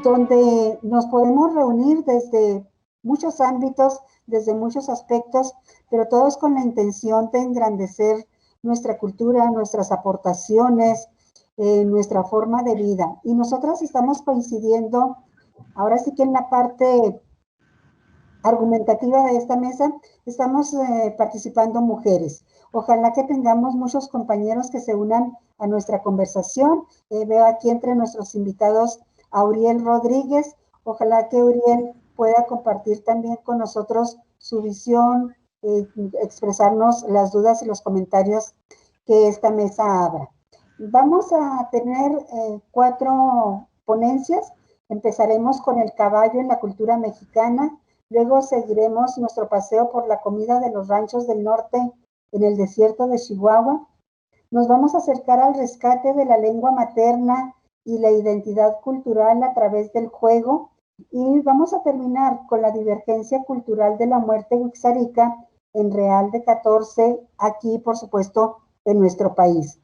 donde nos podemos reunir desde muchos ámbitos, desde muchos aspectos, pero todos con la intención de engrandecer nuestra cultura, nuestras aportaciones, nuestra forma de vida. Y nosotras estamos coincidiendo, ahora sí que en la parte argumentativa de esta mesa, estamos participando mujeres. Ojalá que tengamos muchos compañeros que se unan a nuestra conversación. Veo aquí entre nuestros invitados a Uriel Rodríguez. Ojalá que Uriel pueda compartir también con nosotros su visión, expresarnos las dudas y los comentarios que esta mesa abra. Vamos a tener 4 ponencias. Empezaremos con el caballo en la cultura mexicana. Luego seguiremos nuestro paseo por la comida de los ranchos del norte en el desierto de Chihuahua. Nos vamos a acercar al rescate de la lengua materna y la identidad cultural a través del juego. Y vamos a terminar con la divergencia cultural de la muerte wixárika en Real de 14, aquí por supuesto en nuestro país.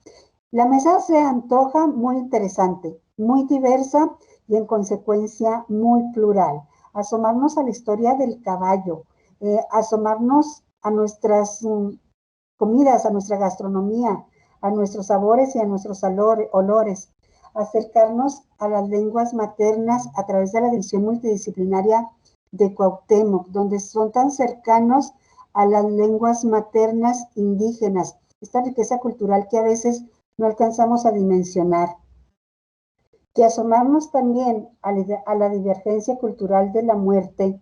La mesa se antoja muy interesante, muy diversa y en consecuencia muy plural. Asomarnos a la historia del caballo, asomarnos a nuestras comidas, a nuestra gastronomía, a nuestros sabores y a nuestros olores, acercarnos a las lenguas maternas a través de la división multidisciplinaria de Cuauhtémoc, donde son tan cercanos a las lenguas maternas indígenas, esta riqueza cultural que a veces no alcanzamos a dimensionar. Que asomarnos también a la divergencia cultural de la muerte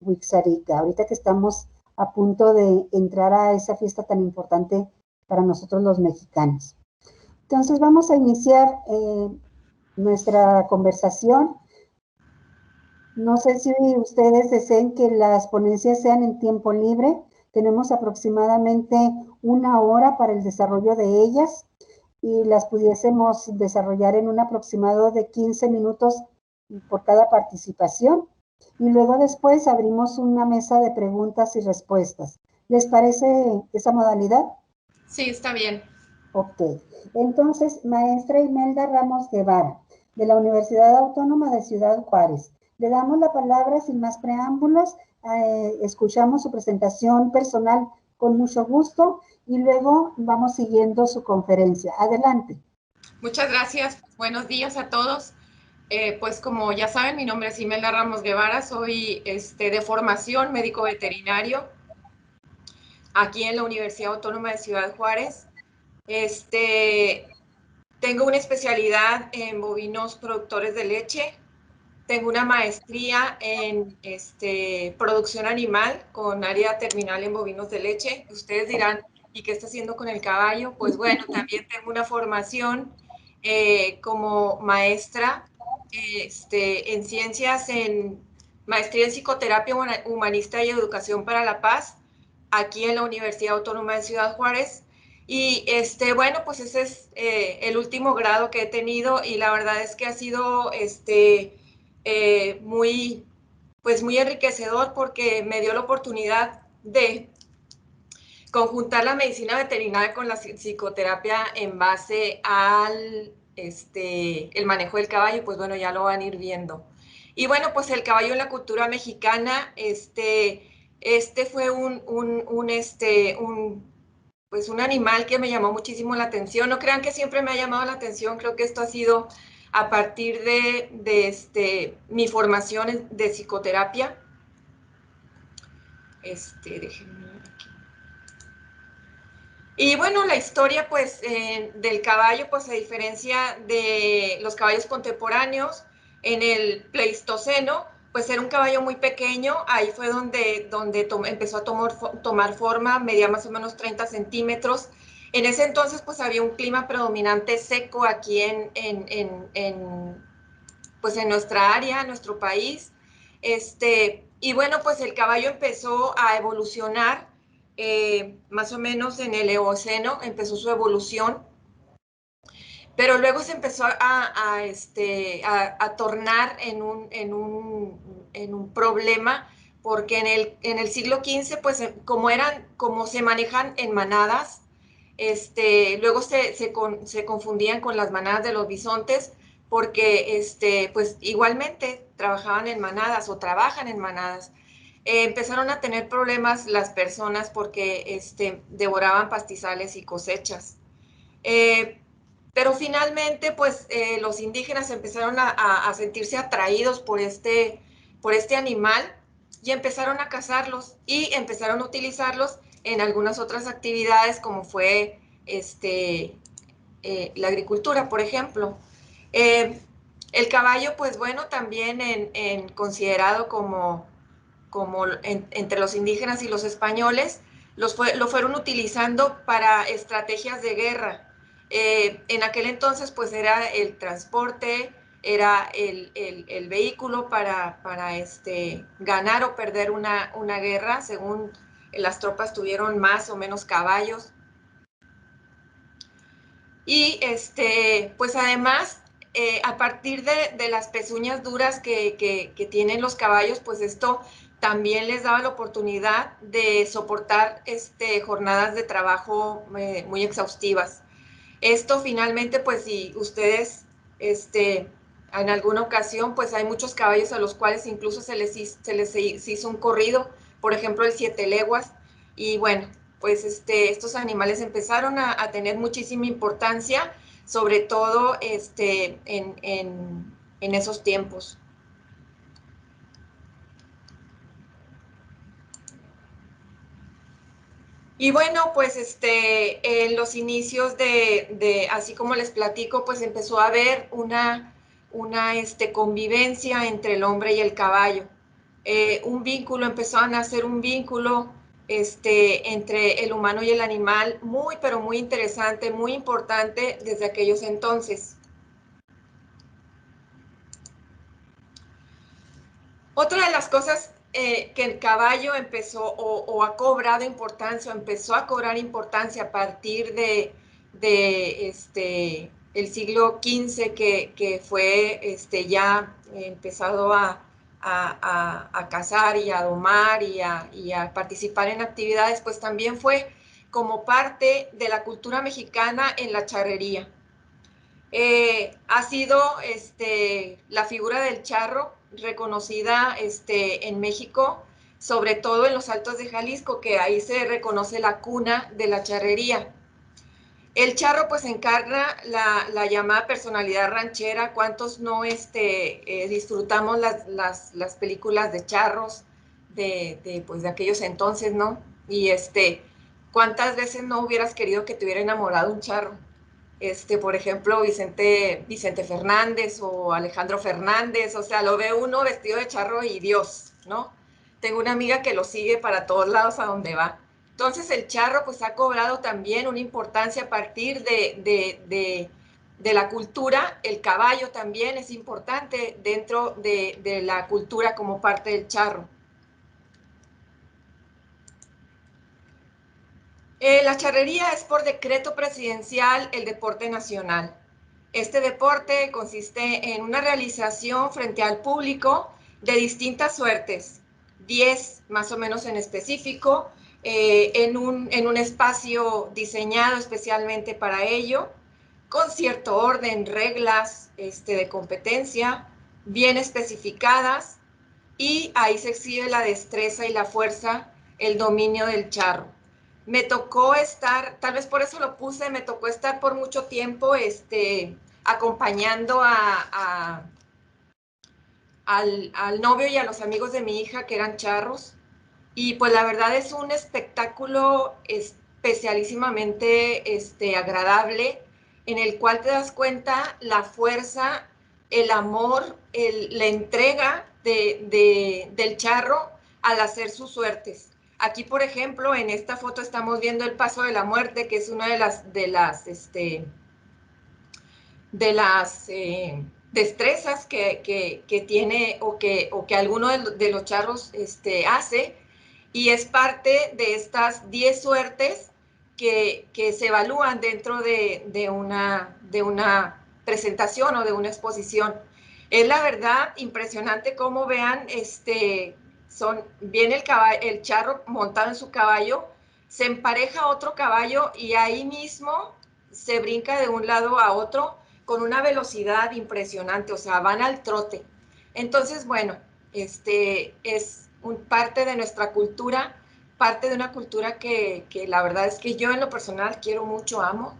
wixárika, ahorita que estamos a punto de entrar a esa fiesta tan importante para nosotros los mexicanos. Entonces vamos a iniciar nuestra conversación. No sé si ustedes deseen que las ponencias sean en tiempo libre. Tenemos aproximadamente 1 hora para el desarrollo de ellas y las pudiésemos desarrollar en un aproximado de 15 minutos por cada participación. Y luego después abrimos una mesa de preguntas y respuestas. ¿Les parece esa modalidad? Sí, está bien. Ok. Entonces, maestra Imelda Ramos Guevara, de la Universidad Autónoma de Ciudad Juárez. Le damos la palabra sin más preámbulos. Escuchamos su presentación personal con mucho gusto y luego vamos siguiendo su conferencia. Adelante. Muchas gracias. Buenos días a todos. Pues como ya saben, mi nombre es Imelda Ramos Guevara, soy de formación médico veterinario aquí en la Universidad Autónoma de Ciudad Juárez. Tengo una especialidad en bovinos productores de leche. Tengo una maestría en producción animal con área terminal en bovinos de leche. Ustedes dirán, ¿y qué está haciendo con el caballo? Pues bueno, también tengo una formación como maestra en ciencias, en maestría en psicoterapia humanista y educación para la paz, aquí en la Universidad Autónoma de Ciudad Juárez. Y bueno, pues ese es el último grado que he tenido y la verdad es que ha sido muy enriquecedor porque me dio la oportunidad de conjuntar la medicina veterinaria con la psicoterapia en base al el manejo del caballo. Pues bueno, ya lo van a ir viendo. Y bueno, pues el caballo en la cultura mexicana, fue pues un animal que me llamó muchísimo la atención. No crean que siempre me ha llamado la atención, creo que esto ha sido a partir de mi formación de psicoterapia. Déjenme ver aquí. Y bueno, la historia pues del caballo pues se diferencia de los caballos contemporáneos. En el Pleistoceno pues era un caballo muy pequeño, ahí fue donde empezó a tomar forma, medía más o menos 30 centímetros. En ese entonces pues había un clima predominante seco aquí pues en nuestra área, en nuestro país. Y bueno, pues el caballo empezó a evolucionar, más o menos en el Eoceno empezó su evolución, pero luego se empezó a tornar en un problema, porque en el siglo XV, pues como se manejan en manadas, luego se confundían con las manadas de los bisontes, porque pues igualmente trabajaban en manadas o trabajan en manadas. Empezaron a tener problemas las personas porque devoraban pastizales y cosechas. Pero finalmente, pues los indígenas empezaron a sentirse atraídos por este animal y empezaron a cazarlos y empezaron a utilizarlos en algunas otras actividades como fue la agricultura, por ejemplo. El caballo, pues bueno, también considerado entre los indígenas y los españoles, lo fueron utilizando para estrategias de guerra. En aquel entonces, pues era el transporte, era el vehículo para ganar o perder una guerra, según las tropas tuvieron más o menos caballos. Y pues además, a partir de las pezuñas duras que tienen los caballos, pues esto también les daba la oportunidad de soportar jornadas de trabajo muy exhaustivas. Esto finalmente, pues si ustedes en alguna ocasión, pues hay muchos caballos a los cuales incluso se les hizo un corrido, por ejemplo el 7 leguas, y bueno, pues estos animales empezaron a tener muchísima importancia, sobre todo en esos tiempos. Y bueno, pues en los inicios así como les platico, pues empezó a haber una convivencia entre el hombre y el caballo. Un vínculo, empezó a nacer un vínculo entre el humano y el animal muy, pero muy interesante, muy importante desde aquellos entonces. Otra de las cosas que el caballo empezó o ha cobrado importancia, o empezó a cobrar importancia a partir el siglo XV, que fue ya empezado a cazar y a domar y a participar en actividades, pues también fue como parte de la cultura mexicana en la charrería. Ha sido la figura del charro reconocida en México, sobre todo en los Altos de Jalisco, que ahí se reconoce la cuna de la charrería. El charro pues encarna la llamada personalidad ranchera. ¿Cuántos no disfrutamos las películas de charros pues, de aquellos entonces, no? Y ¿cuántas veces no hubieras querido que te hubiera enamorado un charro? Por ejemplo, Vicente Fernández o Alejandro Fernández, o sea, lo ve uno vestido de charro y Dios, ¿no? Tengo una amiga que lo sigue para todos lados a donde va. Entonces el charro pues ha cobrado también una importancia a partir de la cultura. El caballo también es importante dentro de la cultura como parte del charro. La charrería es por decreto presidencial el deporte nacional. Este deporte consiste en una realización frente al público de distintas suertes, 10 más o menos en específico, en un espacio diseñado especialmente para ello, con cierto orden, reglas de competencia bien especificadas, y ahí se exhibe la destreza y la fuerza, el dominio del charro. Me tocó estar, tal vez por eso lo puse, me tocó estar por mucho tiempo acompañando al novio y a los amigos de mi hija que eran charros, y pues la verdad es un espectáculo especialísimamente agradable, en el cual te das cuenta la fuerza, el amor, la entrega del charro al hacer sus suertes. Aquí, por ejemplo, en esta foto estamos viendo el paso de la muerte, que es una de las destrezas que tiene o que alguno de los charros hace, y es parte de estas 10 suertes que se evalúan dentro de una presentación o de una exposición. Es la verdad impresionante cómo vean, viene el charro montado en su caballo, se empareja a otro caballo y ahí mismo se brinca de un lado a otro con una velocidad impresionante, o sea, van al trote. Entonces, bueno, es parte de nuestra cultura, parte de una cultura que la verdad es que yo en lo personal quiero mucho, amo.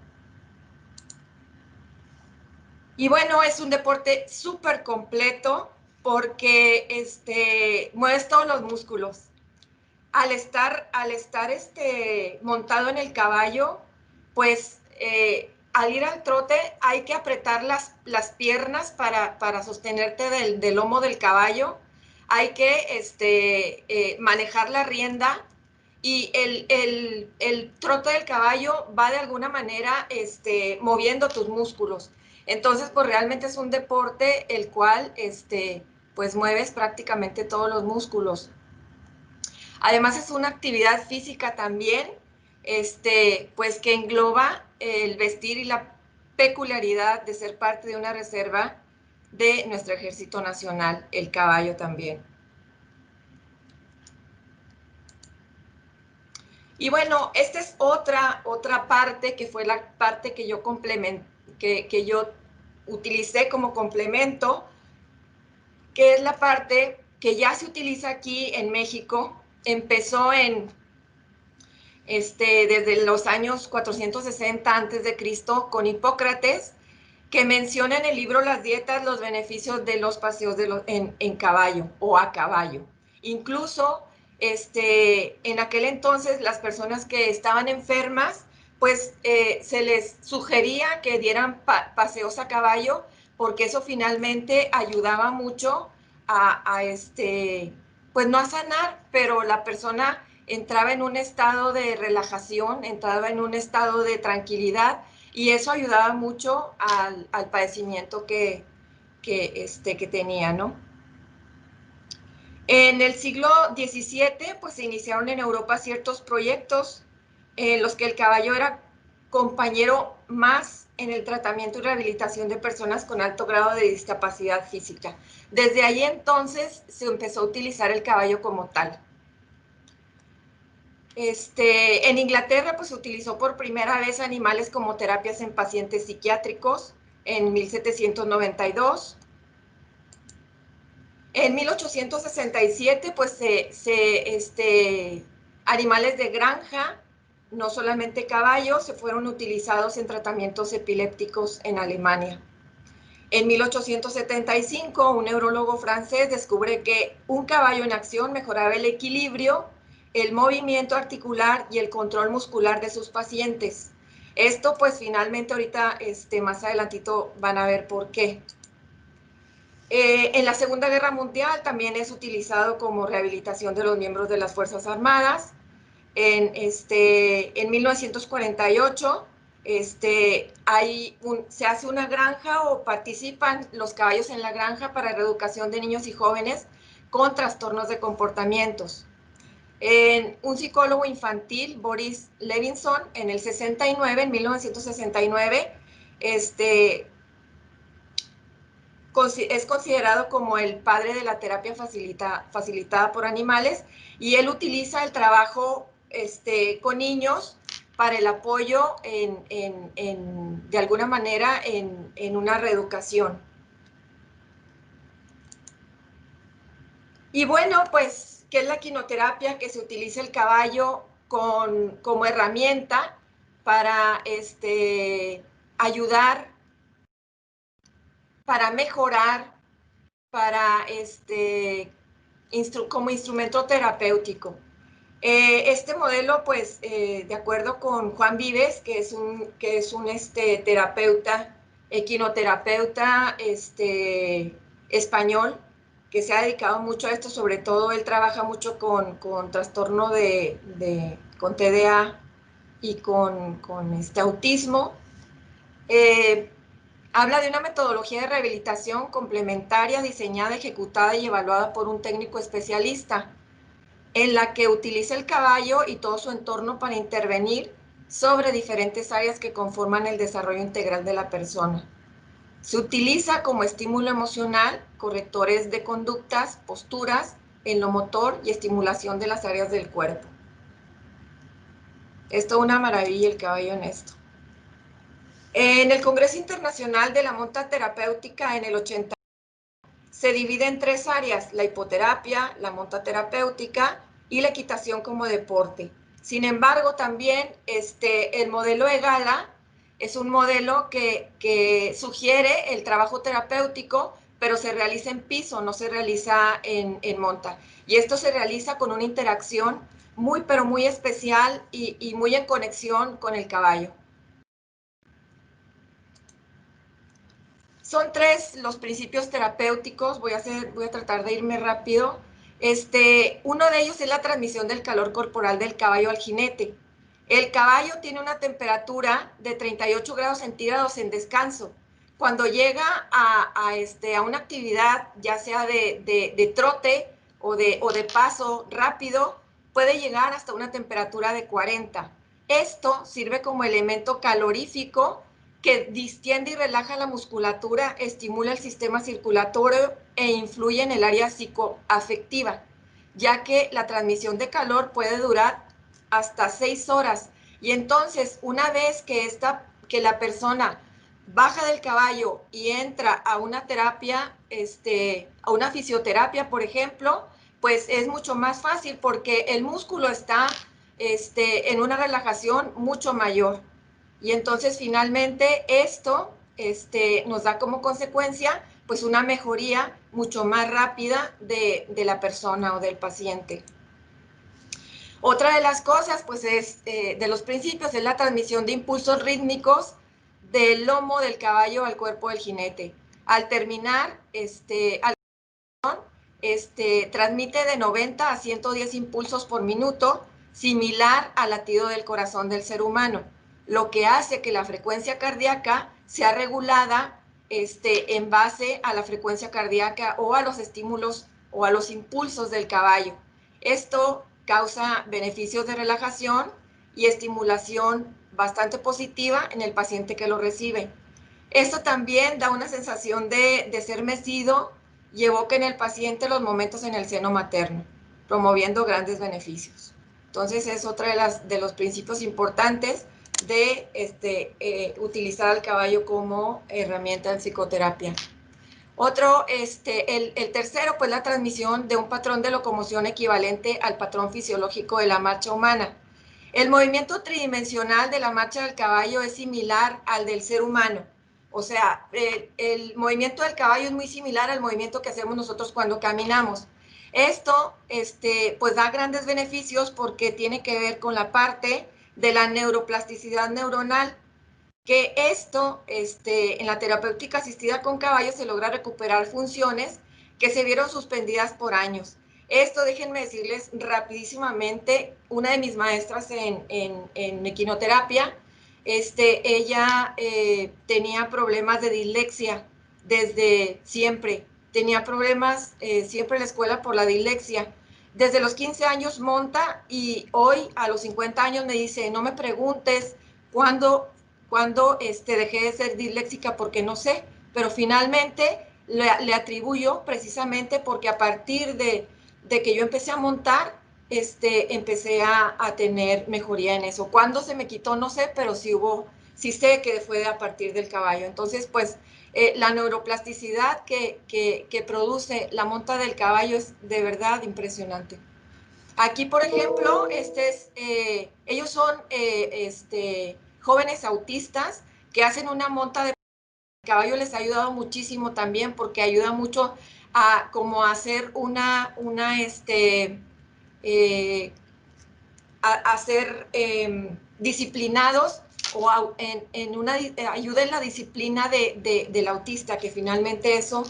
Y bueno, es un deporte súper completo porque mueves todos los músculos. Al estar montado en el caballo, pues al ir al trote hay que apretar las piernas para sostenerte del lomo del caballo, hay que manejar la rienda y el trote del caballo va de alguna manera moviendo tus músculos. Entonces, pues realmente es un deporte el cual pues mueves prácticamente todos los músculos. Además es una actividad física también, pues que engloba el vestir y la peculiaridad de ser parte de una reserva de nuestro Ejército Nacional, el caballo también. Y bueno, esta es otra parte que fue la parte que yo que yo utilicé como complemento, que es la parte que ya se utiliza aquí en México. Empezó desde los años 460 a.C. con Hipócrates, que menciona en el libro Las Dietas los beneficios de los paseos en caballo o a caballo. Incluso en aquel entonces las personas que estaban enfermas, pues se les sugería que dieran paseos a caballo, porque eso finalmente ayudaba mucho pues no a sanar, pero la persona entraba en un estado de relajación, entraba en un estado de tranquilidad, y eso ayudaba mucho al padecimiento que tenía, ¿no? En el siglo XVII, pues se iniciaron en Europa ciertos proyectos en los que el caballo era compañero más en el tratamiento y rehabilitación de personas con alto grado de discapacidad física. Desde ahí entonces se empezó a utilizar el caballo como tal. En Inglaterra, pues se utilizó por primera vez animales como terapias en pacientes psiquiátricos en 1792. En 1867, pues animales de granja, no solamente caballos, se fueron utilizados en tratamientos epilépticos en Alemania. En 1875, un neurólogo francés descubre que un caballo en acción mejoraba el equilibrio, el movimiento articular y el control muscular de sus pacientes. Esto, pues finalmente ahorita, más adelantito van a ver por qué. En la Segunda Guerra Mundial también es utilizado como rehabilitación de los miembros de las Fuerzas Armadas. En 1948 se hace una granja o participan los caballos en la granja para reeducación de niños y jóvenes con trastornos de comportamientos. Un psicólogo infantil, Boris Levinson, en el 69, en 1969, es considerado como el padre de la terapia facilitada por animales, y él utiliza el trabajo con niños para el apoyo de alguna manera en una reeducación. Y bueno, pues, ¿qué es la quinoterapia? Que se utiliza el caballo como herramienta para ayudar, para mejorar, para como instrumento terapéutico. Este modelo, pues, de acuerdo con Juan Vives, que es un terapeuta, equinoterapeuta español, que se ha dedicado mucho a esto, sobre todo él trabaja mucho con trastorno con TDA y con autismo. Habla de una metodología de rehabilitación complementaria diseñada, ejecutada y evaluada por un técnico especialista, en la que utiliza el caballo y todo su entorno para intervenir sobre diferentes áreas que conforman el desarrollo integral de la persona. Se utiliza como estímulo emocional, correctores de conductas, posturas, en lo motor y estimulación de las áreas del cuerpo. Es toda una maravilla el caballo en esto. En el Congreso Internacional de la Monta Terapéutica en el 80 se divide en 3 áreas: la hipoterapia, la monta terapéutica y la equitación como deporte. Sin embargo, también el modelo EGALA es un modelo que sugiere el trabajo terapéutico, pero se realiza en piso, no se realiza en monta. Y esto se realiza con una interacción muy, pero muy especial y muy en conexión con el caballo. Son 3 los principios terapéuticos, voy a tratar de irme rápido. Uno de ellos es la transmisión del calor corporal del caballo al jinete. El caballo tiene una temperatura de 38 grados centígrados en descanso. Cuando llega a una actividad, ya sea de trote o de paso rápido, puede llegar hasta una temperatura de 40. Esto sirve como elemento calorífico que distiende y relaja la musculatura, estimula el sistema circulatorio e influye en el área psicoafectiva, ya que la transmisión de calor puede durar hasta 6 horas. Y entonces, una vez que la persona baja del caballo y entra a una terapia, a una fisioterapia, por ejemplo, pues es mucho más fácil porque el músculo está en una relajación mucho mayor. Y entonces finalmente esto nos da como consecuencia pues una mejoría mucho más rápida de la persona o del paciente. Otra de las cosas pues de los principios es la transmisión de impulsos rítmicos del lomo del caballo al cuerpo del jinete. Al terminar, transmite de 90 a 110 impulsos por minuto, similar al latido del corazón del ser humano, lo que hace que la frecuencia cardíaca sea regulada en base a la frecuencia cardíaca o a los estímulos o a los impulsos del caballo. Esto causa beneficios de relajación y estimulación bastante positiva en el paciente que lo recibe. Esto también da una sensación de ser mecido y evoca en el paciente los momentos en el seno materno, promoviendo grandes beneficios. Entonces es otra de los principios importantes de utilizar al caballo como herramienta en psicoterapia. Otro, el tercero, pues la transmisión de un patrón de locomoción equivalente al patrón fisiológico de la marcha humana. El movimiento tridimensional de la marcha del caballo es similar al del ser humano. O sea, el movimiento del caballo es muy similar al movimiento que hacemos nosotros cuando caminamos. Esto, pues da grandes beneficios porque tiene que ver con la parte de la neuroplasticidad neuronal, que esto, en la terapéutica asistida con caballos se logra recuperar funciones que se vieron suspendidas por años. Esto, déjenme decirles rapidísimamente, una de mis maestras en equinoterapia, ella tenía problemas de dislexia desde siempre. Tenía problemas siempre en la escuela por la dislexia. Desde los 15 años monta y hoy a los 50 años me dice, no me preguntes cuándo dejé de ser disléxica porque no sé, pero finalmente le atribuyo precisamente porque a partir de que yo empecé a montar, empecé a tener mejoría en eso. ¿Cuándo se me quitó? No sé, pero sí sé que fue a partir del caballo. Entonces, pues, la neuroplasticidad que produce la monta del caballo es de verdad impresionante. Aquí, por ejemplo, ellos son jóvenes autistas que hacen una monta de caballo. Les ha ayudado muchísimo también porque ayuda mucho a como a hacer a ser disciplinados o ayuda en la disciplina del autista, que finalmente eso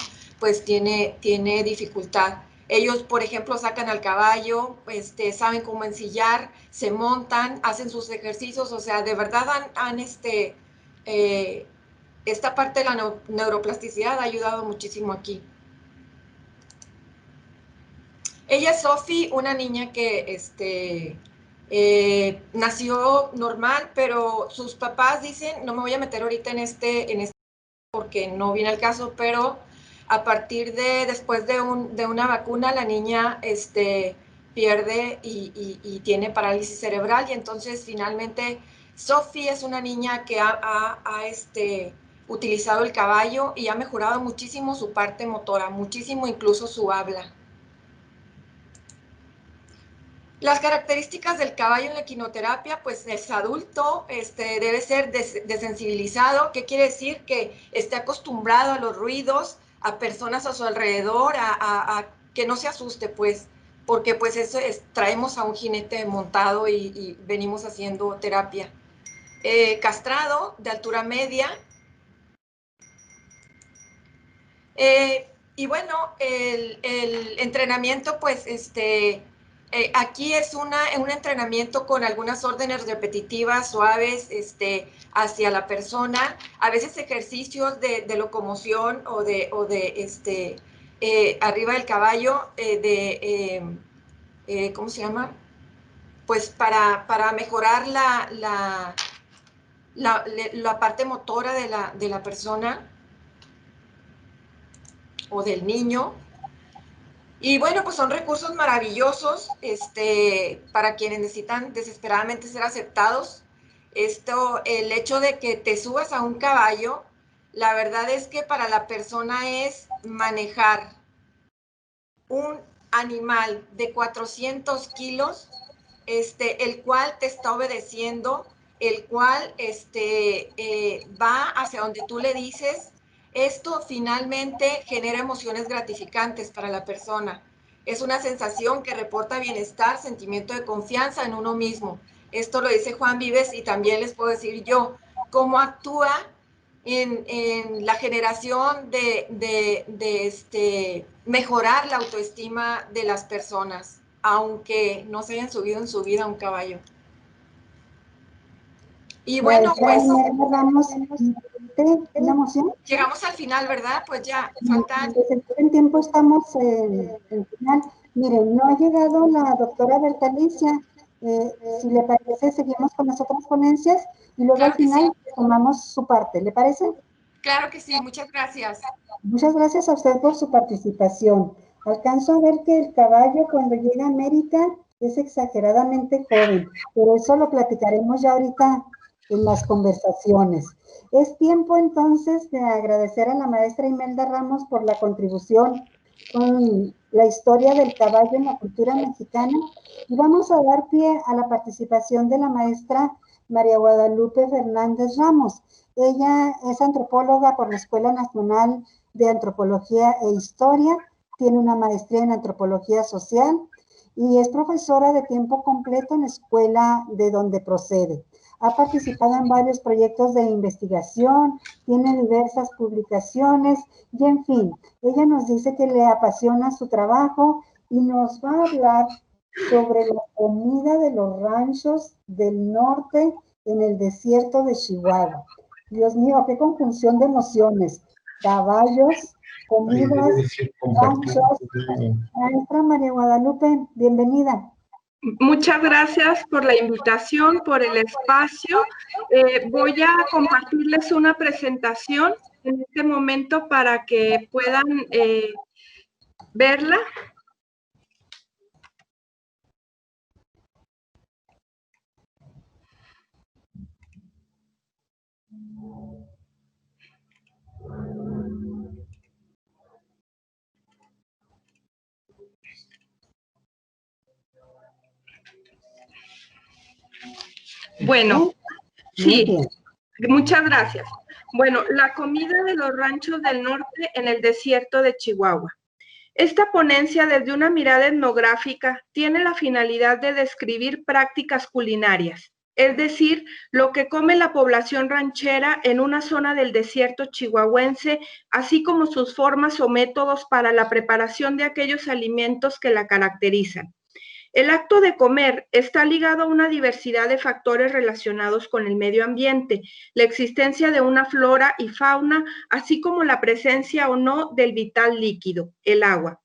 pues tiene dificultad. Ellos, por ejemplo, sacan al caballo, saben cómo ensillar, se montan, hacen sus ejercicios, o sea, de verdad esta parte de la neuroplasticidad ha ayudado muchísimo aquí. Ella es Sophie, una niña que nació normal, pero sus papás dicen, no me voy a meter ahorita en este porque no viene al caso, pero a partir de después de una vacuna, la niña pierde y tiene parálisis cerebral, y entonces finalmente Sophie es una niña que ha utilizado el caballo y ha mejorado muchísimo su parte motora, muchísimo, incluso su habla. Las características del caballo en la equinoterapia, pues es adulto, debe ser desensibilizado. ¿Qué quiere decir? Que esté acostumbrado a los ruidos, a personas a su alrededor, a que no se asuste, pues, porque pues eso traemos a un jinete montado y venimos haciendo terapia. Castrado, de altura media. Y bueno, el entrenamiento, pues, aquí es un entrenamiento con algunas órdenes repetitivas, suaves, hacia la persona, a veces ejercicios de locomoción o de arriba del caballo, ¿cómo se llama? Pues para mejorar la parte motora de la persona o del niño. Y bueno, pues son recursos maravillosos para quienes necesitan desesperadamente ser aceptados. El hecho de que te subas a un caballo, la verdad es que para la persona es manejar un animal de 400 kilos, el cual te está obedeciendo, el cual va hacia donde tú le dices. Esto finalmente genera emociones gratificantes para la persona. Es una sensación que reporta bienestar, sentimiento de confianza en uno mismo. Esto lo dice Juan Vives y también les puedo decir yo cómo actúa en la generación de mejorar la autoestima de las personas, aunque no se hayan subido en su vida a un caballo. Y bueno, pues una emoción. Llegamos al final, ¿verdad? Pues ya faltan. En tiempo estamos en el final. Miren, no ha llegado la doctora Bertalicia. Si le parece, seguimos con las otras ponencias y luego al final tomamos su parte. ¿Le parece? Claro que sí, muchas gracias. Muchas gracias a usted por su participación. Alcanzo a ver que el caballo cuando llega a América es exageradamente joven, pero eso lo platicaremos ya ahorita en las conversaciones. Es tiempo entonces de agradecer a la maestra Imelda Ramos por la contribución con la historia del caballo en la cultura mexicana y vamos a dar pie a la participación de la maestra María Guadalupe Fernández Ramos. Ella es antropóloga por la Escuela Nacional de Antropología e Historia, tiene una maestría en Antropología Social y es profesora de tiempo completo en la escuela de donde procede. Ha participado en varios proyectos de investigación, tiene diversas publicaciones y en fin, ella nos dice que le apasiona su trabajo y nos va a hablar sobre la comida de los ranchos del norte en el desierto de Chihuahua. Dios mío, qué conjunción de emociones. Caballos, comidas, ranchos. Maestra María Guadalupe, bienvenida. Muchas gracias por la invitación, por el espacio. Voy a compartirles una presentación en este momento para que puedan verla. Bueno, sí, muchas gracias. Bueno, la comida de los ranchos del norte en el desierto de Chihuahua. Esta ponencia, desde una mirada etnográfica, tiene la finalidad de describir prácticas culinarias, es decir, lo que come la población ranchera en una zona del desierto chihuahuense, así como sus formas o métodos para la preparación de aquellos alimentos que la caracterizan. El acto de comer está ligado a una diversidad de factores relacionados con el medio ambiente, la existencia de una flora y fauna, así como la presencia o no del vital líquido, el agua.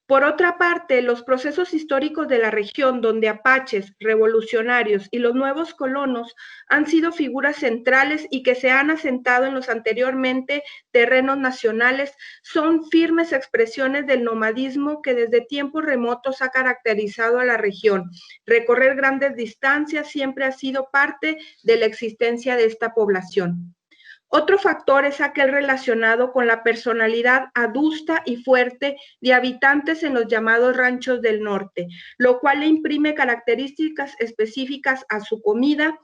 Por otra parte, los procesos históricos de la región, donde apaches, revolucionarios y los nuevos colonos han sido figuras centrales y que se han asentado en los anteriormente terrenos nacionales, son firmes expresiones del nomadismo que desde tiempos remotos ha caracterizado a la región. Recorrer grandes distancias siempre ha sido parte de la existencia de esta población. Otro factor es aquel relacionado con la personalidad adusta y fuerte de habitantes en los llamados ranchos del norte, lo cual le imprime características específicas a su comida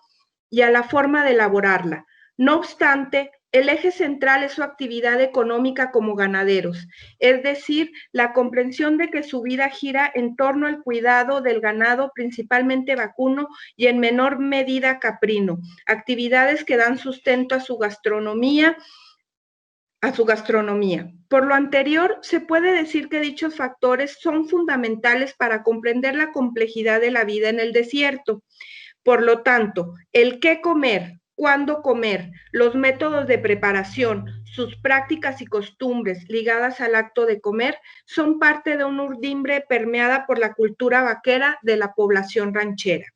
y a la forma de elaborarla. No obstante, el eje central es su actividad económica como ganaderos, es decir, la comprensión de que su vida gira en torno al cuidado del ganado, principalmente vacuno y en menor medida caprino, actividades que dan sustento a su gastronomía. Por lo anterior, se puede decir que dichos factores son fundamentales para comprender la complejidad de la vida en el desierto. Por lo tanto, el qué comer, cuándo comer, los métodos de preparación, sus prácticas y costumbres ligadas al acto de comer son parte de una urdimbre permeada por la cultura vaquera de la población ranchera.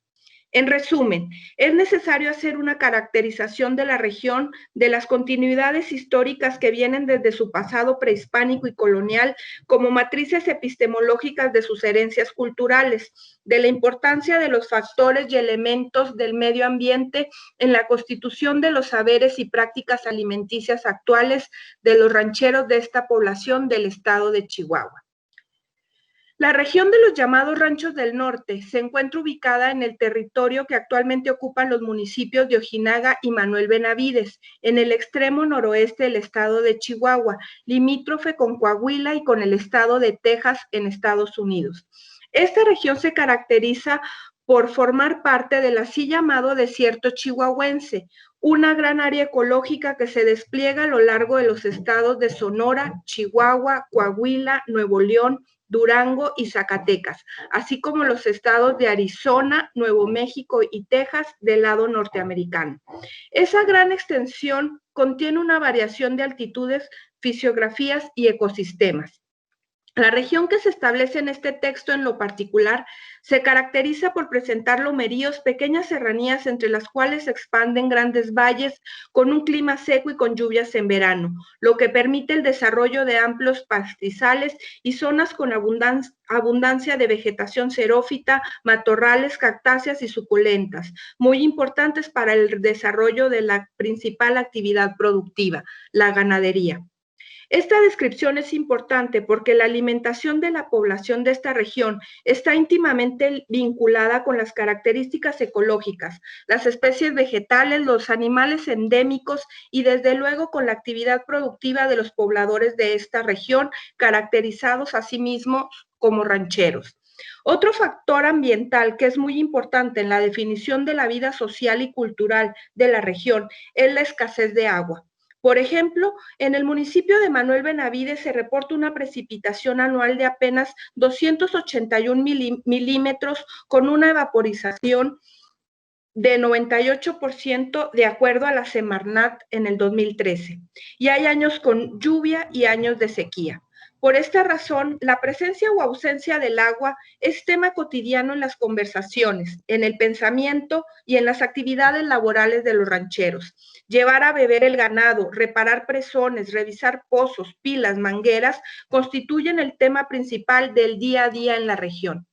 En resumen, es necesario hacer una caracterización de la región, de las continuidades históricas que vienen desde su pasado prehispánico y colonial como matrices epistemológicas de sus herencias culturales, de la importancia de los factores y elementos del medio ambiente en la constitución de los saberes y prácticas alimenticias actuales de los rancheros de esta población del estado de Chihuahua. La región de los llamados Ranchos del Norte se encuentra ubicada en el territorio que actualmente ocupan los municipios de Ojinaga y Manuel Benavides, en el extremo noroeste del estado de Chihuahua, limítrofe con Coahuila y con el estado de Texas en Estados Unidos. Esta región se caracteriza por formar parte del así llamado desierto chihuahuense, una gran área ecológica que se despliega a lo largo de los estados de Sonora, Chihuahua, Coahuila, Nuevo León, Durango y Zacatecas, así como los estados de Arizona, Nuevo México y Texas del lado norteamericano. Esa gran extensión contiene una variación de altitudes, fisiografías y ecosistemas. La región que se establece en este texto en lo particular se caracteriza por presentar lomeríos, pequeñas serranías entre las cuales se expanden grandes valles con un clima seco y con lluvias en verano, lo que permite el desarrollo de amplios pastizales y zonas con abundancia de vegetación xerófita, matorrales, cactáceas y suculentas, muy importantes para el desarrollo de la principal actividad productiva, la ganadería. Esta descripción es importante porque la alimentación de la población de esta región está íntimamente vinculada con las características ecológicas, las especies vegetales, los animales endémicos y desde luego con la actividad productiva de los pobladores de esta región, caracterizados asimismo como rancheros. Otro factor ambiental que es muy importante en la definición de la vida social y cultural de la región es la escasez de agua. Por ejemplo, en el municipio de Manuel Benavides se reporta una precipitación anual de apenas 281 milímetros con una evaporización de 98% de acuerdo a la Semarnat en el 2013. Y hay años con lluvia y años de sequía. Por esta razón, la presencia o ausencia del agua es tema cotidiano en las conversaciones, en el pensamiento y en las actividades laborales de los rancheros. Llevar a beber el ganado, reparar presones, revisar pozos, pilas, mangueras, constituyen el tema principal del día a día en la región.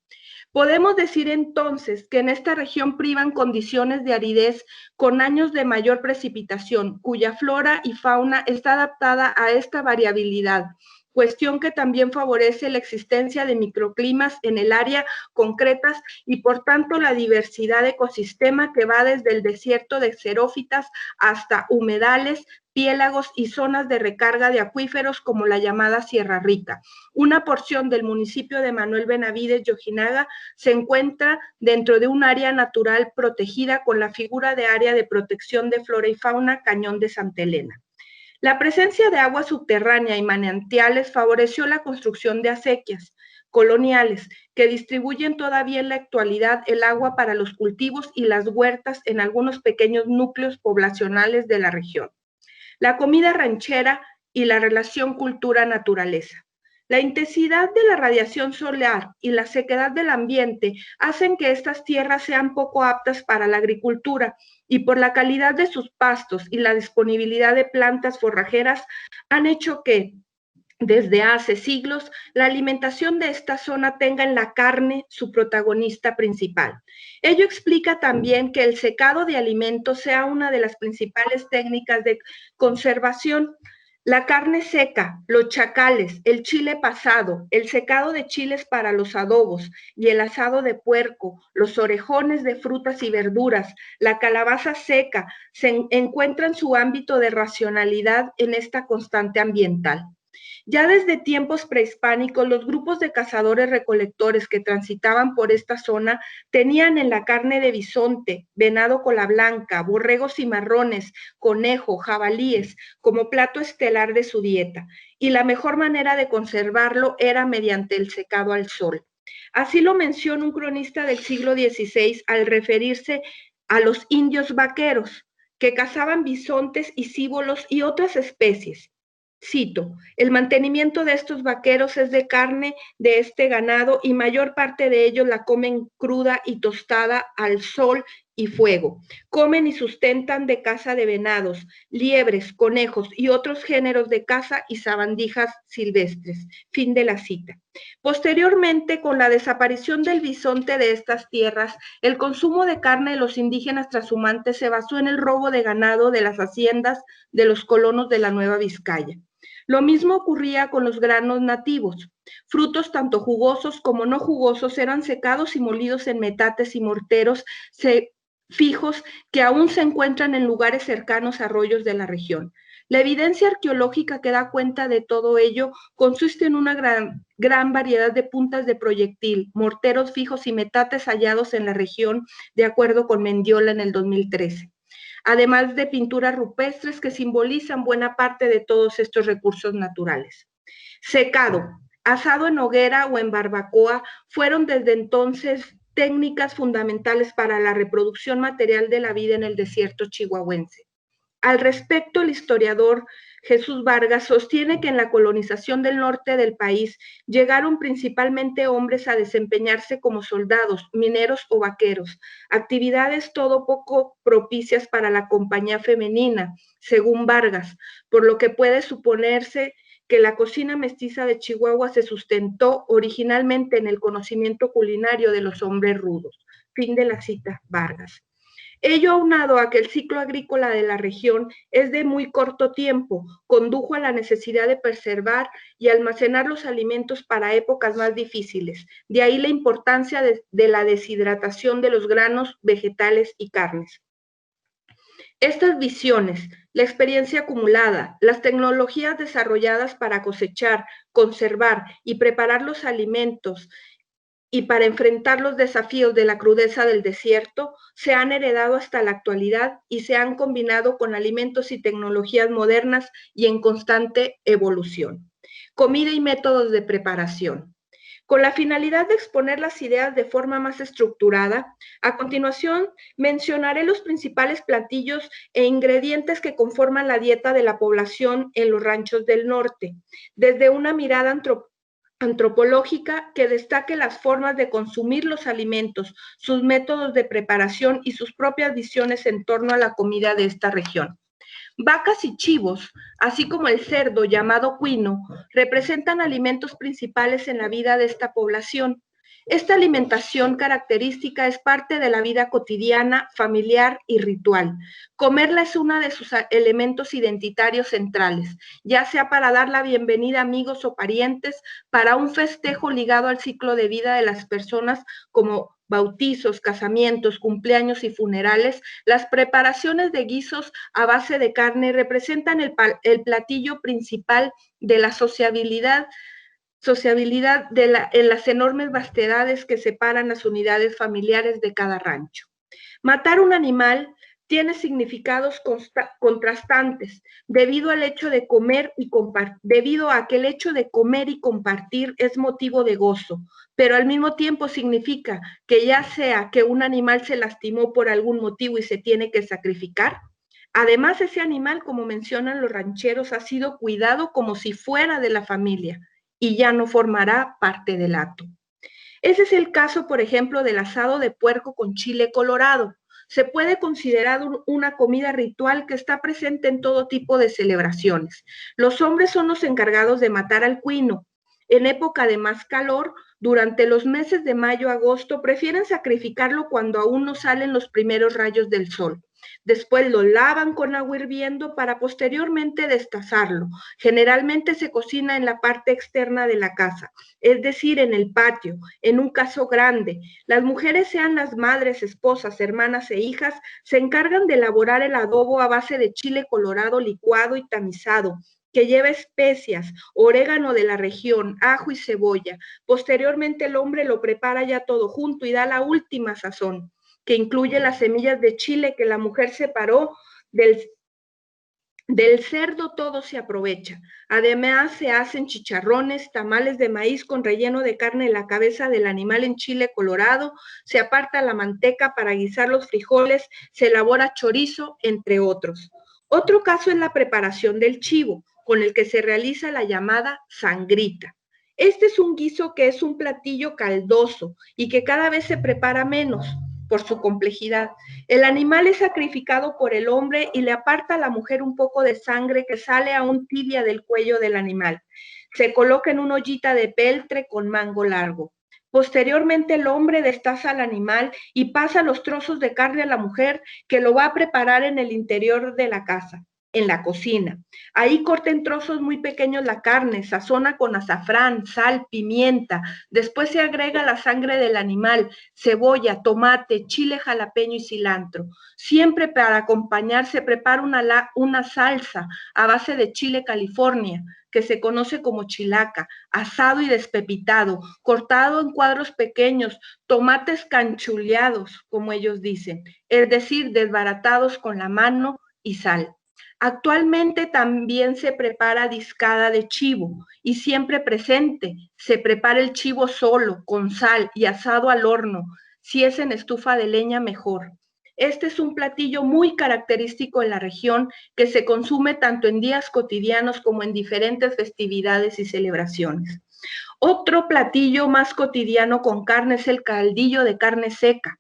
Podemos decir entonces que en esta región privan condiciones de aridez con años de mayor precipitación, cuya flora y fauna está adaptada a esta variabilidad, cuestión que también favorece la existencia de microclimas en el área concretas y por tanto la diversidad de ecosistema que va desde el desierto de xerófitas hasta humedales, piélagos y zonas de recarga de acuíferos como la llamada Sierra Rica. Una porción del municipio de Manuel Benavides y Ojinaga se encuentra dentro de un área natural protegida con la figura de área de protección de flora y fauna Cañón de Santa Elena. La presencia de agua subterránea y manantiales favoreció la construcción de acequias coloniales que distribuyen todavía en la actualidad el agua para los cultivos y las huertas en algunos pequeños núcleos poblacionales de la región. La comida ranchera y la relación cultura-naturaleza. La intensidad de la radiación solar y la sequedad del ambiente hacen que estas tierras sean poco aptas para la agricultura y por la calidad de sus pastos y la disponibilidad de plantas forrajeras han hecho que desde hace siglos, la alimentación de esta zona tenga en la carne su protagonista principal. Ello explica también que el secado de alimentos sea una de las principales técnicas de conservación. La carne seca, los chacales, el chile pasado, el secado de chiles para los adobos y el asado de puerco, los orejones de frutas y verduras, la calabaza seca, se encuentran su ámbito de racionalidad en esta constante ambiental. Ya desde tiempos prehispánicos, los grupos de cazadores-recolectores que transitaban por esta zona tenían en la carne de bisonte, venado cola blanca, borregos cimarrones, conejo, jabalíes, como plato estelar de su dieta, y la mejor manera de conservarlo era mediante el secado al sol. Así lo menciona un cronista del siglo XVI al referirse a los indios vaqueros, que cazaban bisontes y cíbolos y otras especies. Cito, el mantenimiento de estos vaqueros es de carne de este ganado y mayor parte de ellos la comen cruda y tostada al sol y fuego. Comen y sustentan de caza de venados, liebres, conejos y otros géneros de caza y sabandijas silvestres. Fin de la cita. Posteriormente, con la desaparición del bisonte de estas tierras, el consumo de carne de los indígenas trashumantes se basó en el robo de ganado de las haciendas de los colonos de la Nueva Vizcaya. Lo mismo ocurría con los granos nativos. Frutos tanto jugosos como no jugosos eran secados y molidos en metates y morteros fijos que aún se encuentran en lugares cercanos a arroyos de la región. La evidencia arqueológica que da cuenta de todo ello consiste en una gran variedad de puntas de proyectil, morteros fijos y metates hallados en la región, de acuerdo con Mendiola en el 2013. Además de pinturas rupestres que simbolizan buena parte de todos estos recursos naturales. Secado, asado en hoguera o en barbacoa fueron desde entonces técnicas fundamentales para la reproducción material de la vida en el desierto chihuahuense. Al respecto, el historiador Jesús Vargas sostiene que en la colonización del norte del país llegaron principalmente hombres a desempeñarse como soldados, mineros o vaqueros, actividades todo poco propicias para la compañía femenina, según Vargas, por lo que puede suponerse que la cocina mestiza de Chihuahua se sustentó originalmente en el conocimiento culinario de los hombres rudos. Fin de la cita, Vargas. Ello aunado a que el ciclo agrícola de la región es de muy corto tiempo, condujo a la necesidad de preservar y almacenar los alimentos para épocas más difíciles. De ahí la importancia de la deshidratación de los granos, vegetales y carnes. Estas visiones, la experiencia acumulada, las tecnologías desarrolladas para cosechar, conservar y preparar los alimentos y para enfrentar los desafíos de la crudeza del desierto, se han heredado hasta la actualidad y se han combinado con alimentos y tecnologías modernas y en constante evolución. Comida y métodos de preparación. Con la finalidad de exponer las ideas de forma más estructurada, a continuación mencionaré los principales platillos e ingredientes que conforman la dieta de la población en los ranchos del norte, desde una mirada antropológica que destaque las formas de consumir los alimentos, sus métodos de preparación y sus propias visiones en torno a la comida de esta región. Vacas y chivos, así como el cerdo llamado cuino, representan alimentos principales en la vida de esta población. Esta alimentación característica es parte de la vida cotidiana, familiar y ritual. Comerla es uno de sus elementos identitarios centrales, ya sea para dar la bienvenida a amigos o parientes, para un festejo ligado al ciclo de vida de las personas, como bautizos, casamientos, cumpleaños y funerales, las preparaciones de guisos a base de carne representan el platillo principal de la sociabilidad en las enormes vastedades que separan las unidades familiares de cada rancho. Matar un animal tiene significados contrastantes debido a que el hecho de comer y compartir es motivo de gozo, pero al mismo tiempo significa que ya sea que un animal se lastimó por algún motivo y se tiene que sacrificar, además ese animal, como mencionan los rancheros, ha sido cuidado como si fuera de la familia y ya no formará parte del hato. Ese es el caso, por ejemplo, del asado de puerco con chile colorado. Se puede considerar una comida ritual que está presente en todo tipo de celebraciones. Los hombres son los encargados de matar al cuino. En época de más calor, durante los meses de mayo a agosto, prefieren sacrificarlo cuando aún no salen los primeros rayos del sol. Después lo lavan con agua hirviendo para posteriormente destazarlo. Generalmente se cocina en la parte externa de la casa, es decir, en el patio, en un caso grande. Las mujeres, sean las madres, esposas, hermanas e hijas, se encargan de elaborar el adobo a base de chile colorado licuado y tamizado, que lleva especias, orégano de la región, ajo y cebolla. Posteriormente el hombre lo prepara ya todo junto y da la última sazón, que incluye las semillas de chile que la mujer separó del cerdo. Todo se aprovecha. Además se hacen chicharrones, tamales de maíz con relleno de carne de la cabeza del animal en chile colorado, se aparta la manteca para guisar los frijoles, se elabora chorizo, entre otros. Otro caso es la preparación del chivo, con el que se realiza la llamada sangrita. Este es un guiso que es un platillo caldoso y que cada vez se prepara menos por su complejidad. El animal es sacrificado por el hombre y le aparta a la mujer un poco de sangre que sale aún tibia del cuello del animal. Se coloca en una ollita de peltre con mango largo. Posteriormente el hombre destaza al animal y pasa los trozos de carne a la mujer, que lo va a preparar en el interior de la casa, en la cocina. Ahí corta en trozos muy pequeños la carne, sazona con azafrán, sal, pimienta. Después se agrega la sangre del animal, cebolla, tomate, chile jalapeño y cilantro. Siempre para acompañar se prepara una salsa a base de chile California, que se conoce como chilaca, asado y despepitado, cortado en cuadros pequeños, tomates canchuleados, como ellos dicen, es decir, desbaratados con la mano y sal. Actualmente también se prepara discada de chivo y siempre presente se prepara el chivo solo, con sal y asado al horno. Si es en estufa de leña, mejor. Este es un platillo muy característico en la región que se consume tanto en días cotidianos como en diferentes festividades y celebraciones. Otro platillo más cotidiano con carne es el caldillo de carne seca.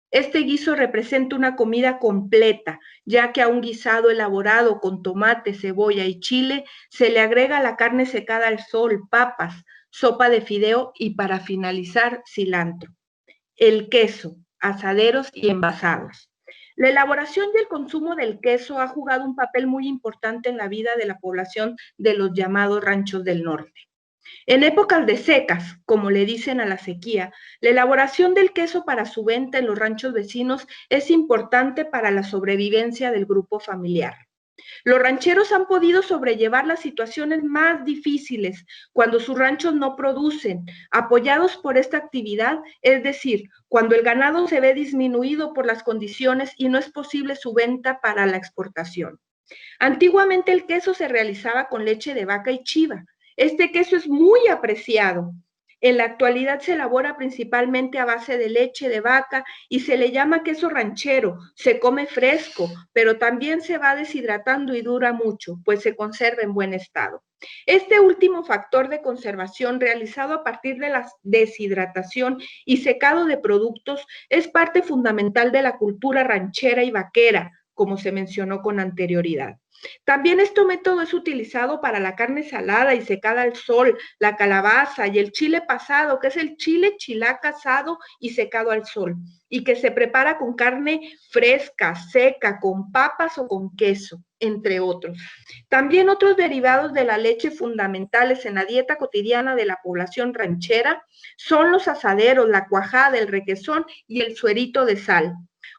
Este guiso representa una comida completa, ya que a un guisado elaborado con tomate, cebolla y chile se le agrega la carne secada al sol, papas, sopa de fideo y, para finalizar, cilantro. El queso, asaderos y envasados. La elaboración y el consumo del queso ha jugado un papel muy importante en la vida de la población de los llamados ranchos del norte. En épocas de secas, como le dicen a la sequía, la elaboración del queso para su venta en los ranchos vecinos es importante para la sobrevivencia del grupo familiar. Los rancheros han podido sobrellevar las situaciones más difíciles cuando sus ranchos no producen, apoyados por esta actividad, es decir, cuando el ganado se ve disminuido por las condiciones y no es posible su venta para la exportación. Antiguamente el queso se realizaba con leche de vaca y chiva. Este queso es muy apreciado. En la actualidad se elabora principalmente a base de leche de vaca y se le llama queso ranchero. Se come fresco, pero también se va deshidratando y dura mucho, pues se conserva en buen estado. Este último factor de conservación, realizado a partir de la deshidratación y secado de productos, es parte fundamental de la cultura ranchera y vaquera, como se mencionó con anterioridad. También este método es utilizado para la carne salada y secada al sol, la calabaza y el chile pasado, que es el chile chilaca asado y secado al sol, y que se prepara con carne fresca, seca, con papas o con queso, entre otros. También otros derivados de la leche fundamentales en la dieta cotidiana de la población ranchera son los asaderos, la cuajada, el requesón y el suerito de sal.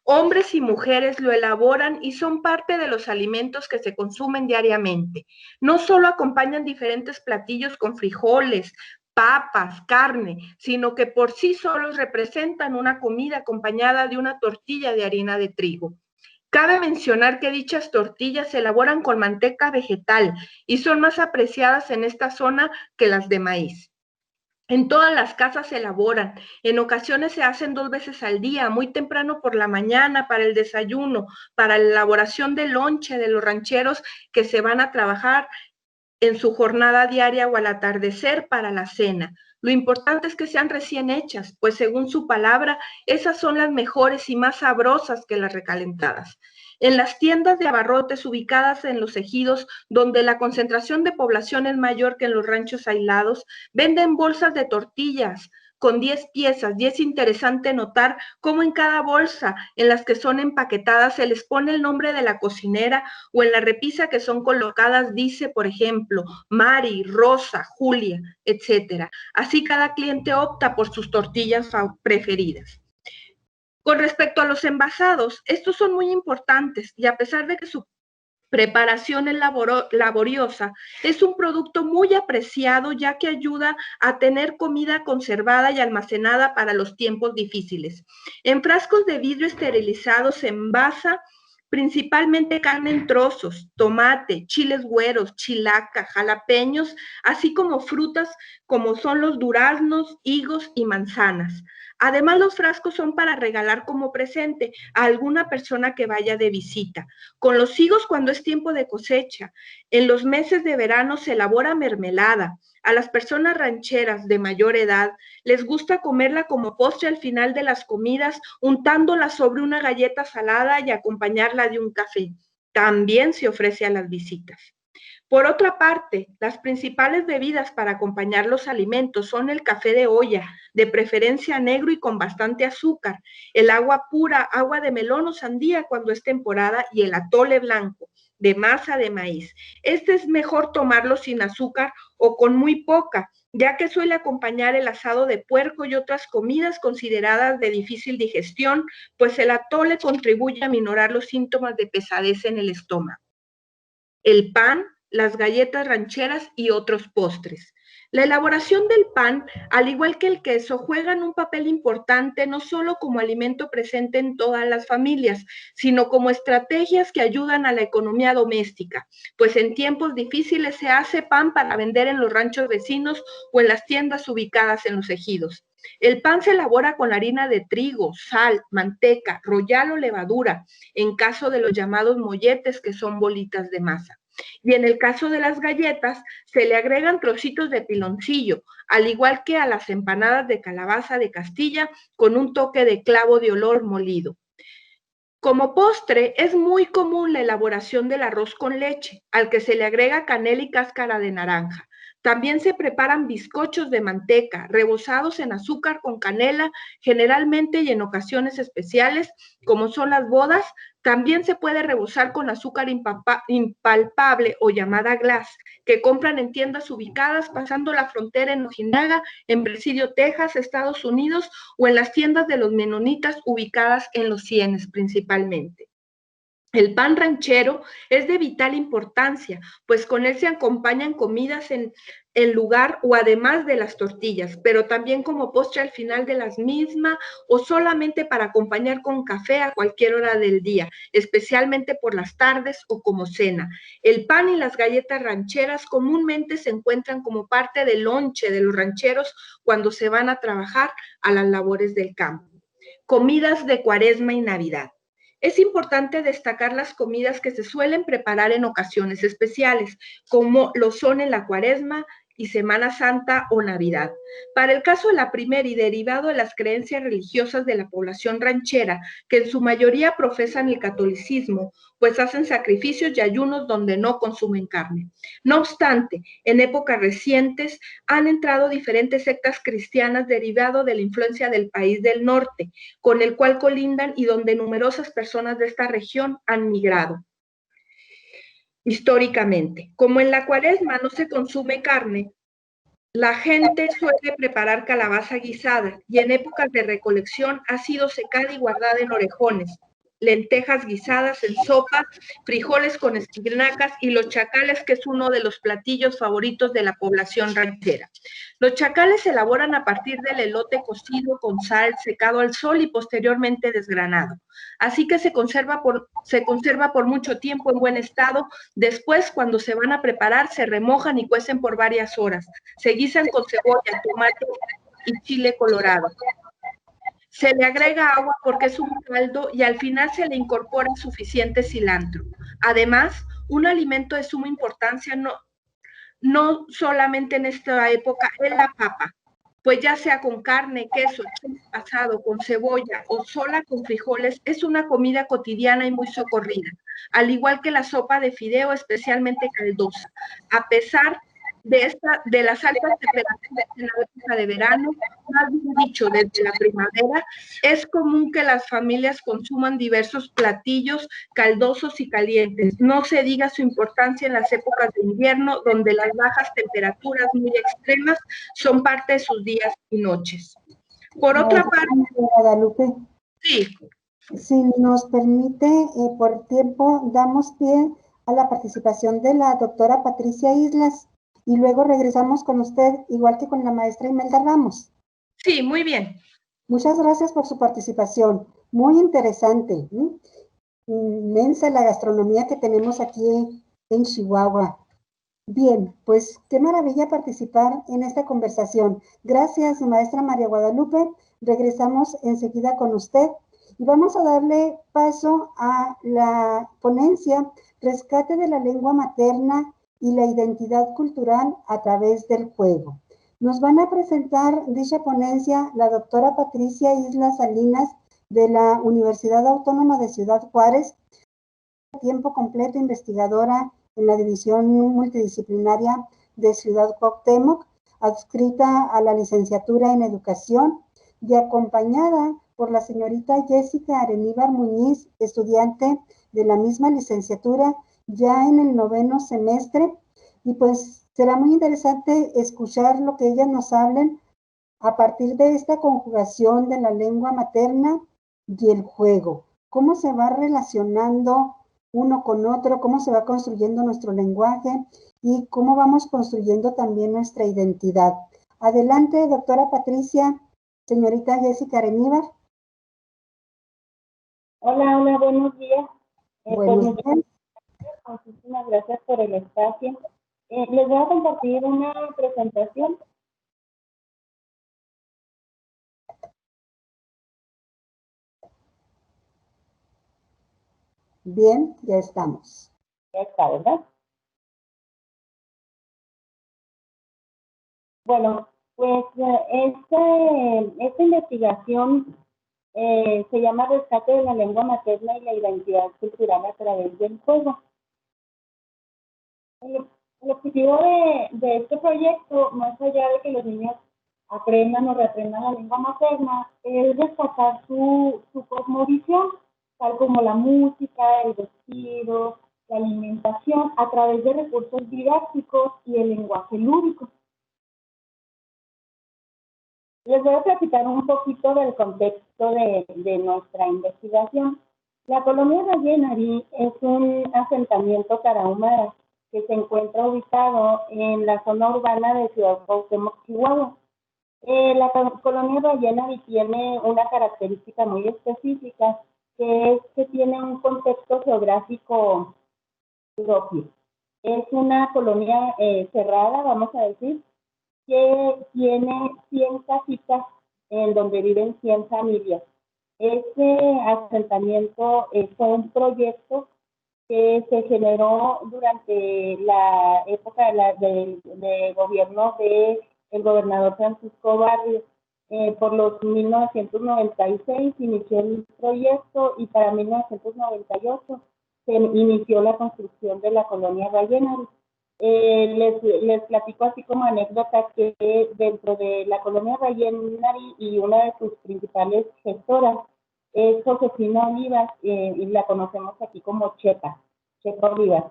Hombres y mujeres lo elaboran y son parte de los alimentos que se consumen diariamente. No solo acompañan diferentes platillos con frijoles, papas, carne, sino que por sí solos representan una comida acompañada de una tortilla de harina de trigo. Cabe mencionar que dichas tortillas se elaboran con manteca vegetal y son más apreciadas en esta zona que las de maíz. En todas las casas se elaboran, en ocasiones se hacen 2 veces al día, muy temprano por la mañana para el desayuno, para la elaboración del lonche de los rancheros que se van a trabajar en su jornada diaria o al atardecer para la cena. Lo importante es que sean recién hechas, pues según su palabra, esas son las mejores y más sabrosas que las recalentadas. En las tiendas de abarrotes ubicadas en los ejidos, donde la concentración de población es mayor que en los ranchos aislados, venden bolsas de tortillas con 10 piezas, y es interesante notar cómo en cada bolsa en las que son empaquetadas se les pone el nombre de la cocinera, o en la repisa que son colocadas dice, por ejemplo, Mari, Rosa, Julia, etcétera. Así cada cliente opta por sus tortillas preferidas. Con respecto a los envasados, estos son muy importantes y a pesar de que su preparación es laboriosa, es un producto muy apreciado ya que ayuda a tener comida conservada y almacenada para los tiempos difíciles. En frascos de vidrio esterilizados se envasa principalmente carne en trozos, tomate, chiles güeros, chilaca, jalapeños, así como frutas como son los duraznos, higos y manzanas. Además, los frascos son para regalar como presente a alguna persona que vaya de visita. Con los higos cuando es tiempo de cosecha. En los meses de verano se elabora mermelada. A las personas rancheras de mayor edad les gusta comerla como postre al final de las comidas, untándola sobre una galleta salada y acompañarla de un café. También se ofrece a las visitas. Por otra parte, las principales bebidas para acompañar los alimentos son el café de olla, de preferencia negro y con bastante azúcar, el agua pura, agua de melón o sandía cuando es temporada y el atole blanco, de masa de maíz. Este es mejor tomarlo sin azúcar o con muy poca, ya que suele acompañar el asado de puerco y otras comidas consideradas de difícil digestión, pues el atole contribuye a minorar los síntomas de pesadez en el estómago. El pan, las galletas rancheras y otros postres. La elaboración del pan, al igual que el queso, juegan un papel importante no solo como alimento presente en todas las familias, sino como estrategias que ayudan a la economía doméstica, pues en tiempos difíciles se hace pan para vender en los ranchos vecinos o en las tiendas ubicadas en los ejidos. El pan se elabora con harina de trigo, sal, manteca, royal o levadura, en caso de los llamados molletes, que son bolitas de masa. Y en el caso de las galletas, se le agregan trocitos de piloncillo, al igual que a las empanadas de calabaza de Castilla, con un toque de clavo de olor molido. Como postre, es muy común la elaboración del arroz con leche, al que se le agrega canela y cáscara de naranja. También se preparan bizcochos de manteca, rebozados en azúcar con canela, generalmente y en ocasiones especiales, como son las bodas. También se puede rebozar con azúcar impalpable o llamada glass, que compran en tiendas ubicadas pasando la frontera en Ojinaga, en Presidio, Texas, Estados Unidos, o en las tiendas de los menonitas ubicadas en Los Cienes principalmente. El pan ranchero es de vital importancia, pues con él se acompañan comidas en lugar o además de las tortillas, pero también como postre al final de las mismas o solamente para acompañar con café a cualquier hora del día, especialmente por las tardes o como cena. El pan y las galletas rancheras comúnmente se encuentran como parte del lonche de los rancheros cuando se van a trabajar a las labores del campo. Comidas de Cuaresma y Navidad. Es importante destacar las comidas que se suelen preparar en ocasiones especiales, como lo son en la Cuaresma y Semana Santa o Navidad. Para el caso de la primera y derivado de las creencias religiosas de la población ranchera, que en su mayoría profesan el catolicismo, pues hacen sacrificios y ayunos donde no consumen carne. No obstante, en épocas recientes han entrado diferentes sectas cristianas derivado de la influencia del país del norte, con el cual colindan y donde numerosas personas de esta región han migrado. Históricamente, como en la Cuaresma no se consume carne, la gente suele preparar calabaza guisada y en épocas de recolección ha sido secada y guardada en orejones, lentejas guisadas en sopa, frijoles con espinacas y los chacales, que es uno de los platillos favoritos de la población ranchera. Los chacales se elaboran a partir del elote cocido con sal, secado al sol y posteriormente desgranado. Así que se conserva por mucho tiempo en buen estado. Después, cuando se van a preparar, se remojan y cuecen por varias horas. Se guisan con cebolla, tomate y chile colorado. Se le agrega agua porque es un caldo y al final se le incorpora suficiente cilantro. Además, un alimento de suma importancia no solamente en esta época es la papa, pues ya sea con carne, queso, asado, con cebolla o sola con frijoles, es una comida cotidiana y muy socorrida, al igual que la sopa de fideo, especialmente caldosa. A pesar de las altas temperaturas en la época de verano, más bien dicho, desde la primavera, es común que las familias consuman diversos platillos caldosos y calientes. No se diga su importancia en las épocas de invierno, donde las bajas temperaturas muy extremas son parte de sus días y noches. Por otra parte, Guadalupe, sí. Si nos permite, por tiempo, damos pie a la participación de la doctora Patricia Islas y luego regresamos con usted, igual que con la maestra Imelda Ramos. Sí, muy bien. Muchas gracias por su participación. Muy interesante. Inmensa la gastronomía que tenemos aquí en Chihuahua. Bien, pues qué maravilla participar en esta conversación. Gracias, maestra María Guadalupe. Regresamos enseguida con usted y vamos a darle paso a la ponencia Rescate de la lengua materna y la identidad cultural a través del juego. Nos van a presentar dicha ponencia la doctora Patricia Islas Salinas de la Universidad Autónoma de Ciudad Juárez, tiempo completo investigadora en la División Multidisciplinaria de Ciudad Cuauhtémoc, adscrita a la licenciatura en Educación y acompañada por la señorita Jessica Areníbar Muñiz, estudiante de la misma licenciatura ya en el 9º semestre. Y pues será muy interesante escuchar lo que ellas nos hablen a partir de esta conjugación de la lengua materna y el juego. ¿Cómo se va relacionando uno con otro? ¿Cómo se va construyendo nuestro lenguaje? Y cómo vamos construyendo también nuestra identidad. Adelante, doctora Patricia. Señorita Jessica Areníbar. Hola, buenos días. Buenos días. Muchísimas gracias por el espacio. Les voy a compartir una presentación. Bien, ya estamos. Ya está, ¿verdad? Bueno, pues esta investigación se llama Rescate de la lengua materna y la identidad cultural a través del juego. El objetivo de este proyecto, más allá de que los niños aprendan o reaprendan la lengua materna, es rescatar su cosmovisión, tal como la música, el vestido, la alimentación, a través de recursos didácticos y el lenguaje lúdico. Les voy a platicar un poquito del contexto de nuestra investigación. La colonia Vallenarí es un asentamiento tarahumara que se encuentra ubicado en la zona urbana de Ciudad Cuauhtémoc, Chihuahua. La colonia Vallenarí tiene una característica muy específica, que es que tiene un contexto geográfico propio. Es una colonia cerrada, vamos a decir, que tiene 100 casitas en donde viven 100 familias. Este asentamiento fue un proyecto que se generó durante la época de gobierno de el gobernador Francisco Barrios. Por los 1996 inició el proyecto y para 1998 se inició la construcción de la colonia Vallenari. Les platico así como anécdota que dentro de la colonia Vallenari y una de sus principales gestoras es Josefina Olivas, y la conocemos aquí como Chepa Olivas.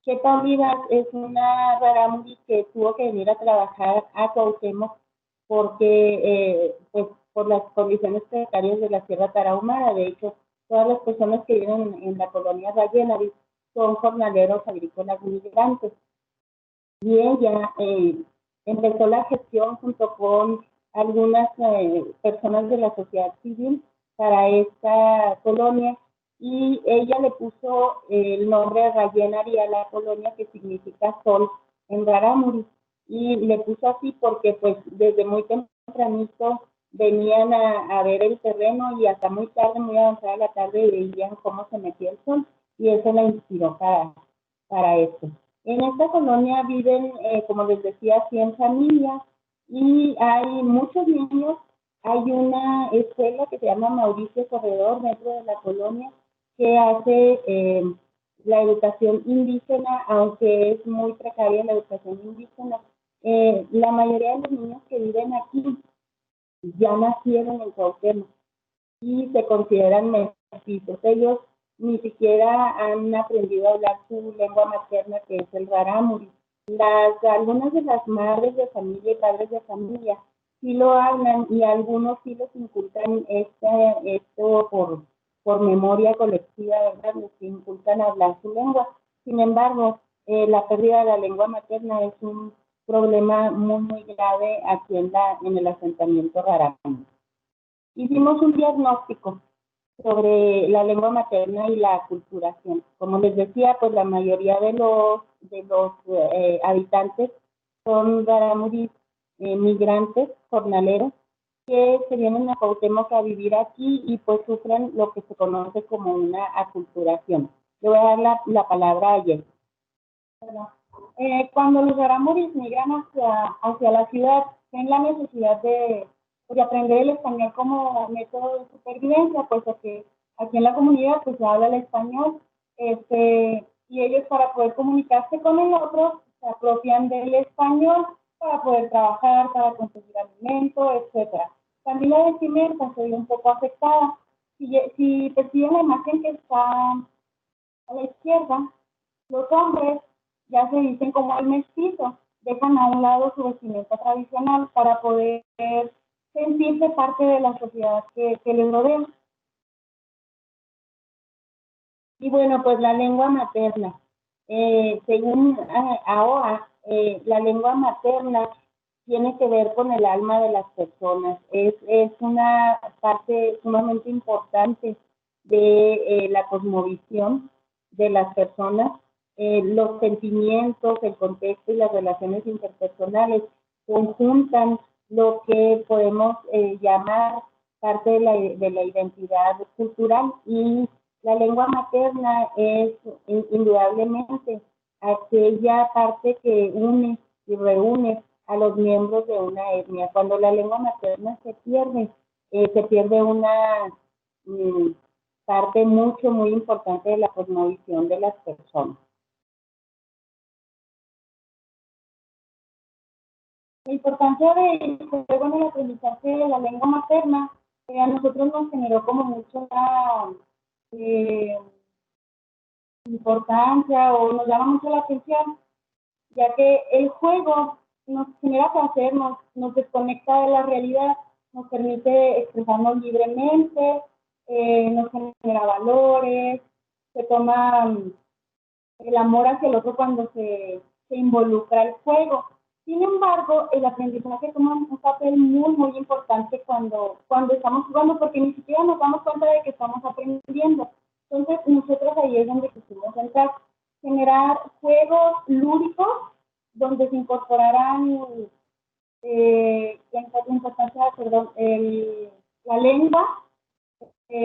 Chepa Olivas es una rarámuri que tuvo que venir a trabajar a Cuauhtémoc porque, pues, por las condiciones precarias de la Sierra Tarahumara. De hecho, todas las personas que viven en la colonia Vallenari son jornaleros agrícolas migrantes. Y ella empezó la gestión junto con algunas personas de la sociedad civil para esta colonia, y ella le puso el nombre Vallenari a la colonia, que significa sol en rarámuri, y le puso así porque pues desde muy tempranito venían a ver el terreno y hasta muy tarde, muy avanzada la tarde, veían cómo se metía el sol, y eso la inspiró para esto. En esta colonia viven, como les decía, 100 familias y hay muchos niños. Hay una escuela que se llama Mauricio Corredor dentro de la colonia que hace la educación indígena, aunque es muy precaria la educación indígena. La mayoría de los niños que viven aquí ya nacieron en Cuauhtémoc y se consideran mestizos. Ellos ni siquiera han aprendido a hablar su lengua materna, que es el rarámuri. Algunas de las madres de familia y padres de familia sí lo hablan, y algunos sí les inculcan esto por memoria colectiva, ¿verdad? Les inculcan hablar su lengua. Sin embargo, la pérdida de la lengua materna es un problema muy, muy grave aquí en el asentamiento rarámuri. Hicimos un diagnóstico sobre la lengua materna y la aculturación. Como les decía, pues la mayoría de los habitantes son rarámuris migrantes, jornaleros, que se vienen a Cuauhtémoc a vivir aquí y pues sufren lo que se conoce como una aculturación. Le voy a dar la palabra a Jess. Cuando los rarámuris migran hacia la ciudad, tienen la necesidad de aprender el español como método de supervivencia, puesto que aquí en la comunidad pues se habla el español, y ellos, para poder comunicarse con el otro, se apropian del español para poder trabajar, para conseguir alimento, etcétera. También la vestimenta se ve un poco afectada. Si perciben la imagen que está a la izquierda, los hombres ya se dicen como el mestizo, dejan a un lado su vestimenta tradicional para poder sentirse parte de la sociedad que les rodea. Y bueno, pues la lengua materna. Según ahora, la lengua materna tiene que ver con el alma de las personas. Es una parte sumamente importante de la cosmovisión de las personas. Los sentimientos, el contexto y las relaciones interpersonales conjuntan lo que podemos llamar parte de la identidad cultural, y la lengua materna es indudablemente aquella parte que une y reúne a los miembros de una etnia. Cuando la lengua materna se pierde una parte muy importante de la cosmovisión de las personas. La importancia del juego en el aprendizaje de la lengua materna a nosotros nos generó como mucha importancia, o nos llama mucho la atención, ya que el juego nos genera placer, nos desconecta de la realidad, nos permite expresarnos libremente, nos genera valores, se toma el amor hacia el otro cuando se involucra el juego. Sin embargo, el aprendizaje toma un papel muy importante cuando estamos jugando, porque ni siquiera nos damos cuenta de que estamos aprendiendo. Entonces, nosotros ahí es donde quisimos entrar, generar juegos lúdicos donde se incorporarán la lengua,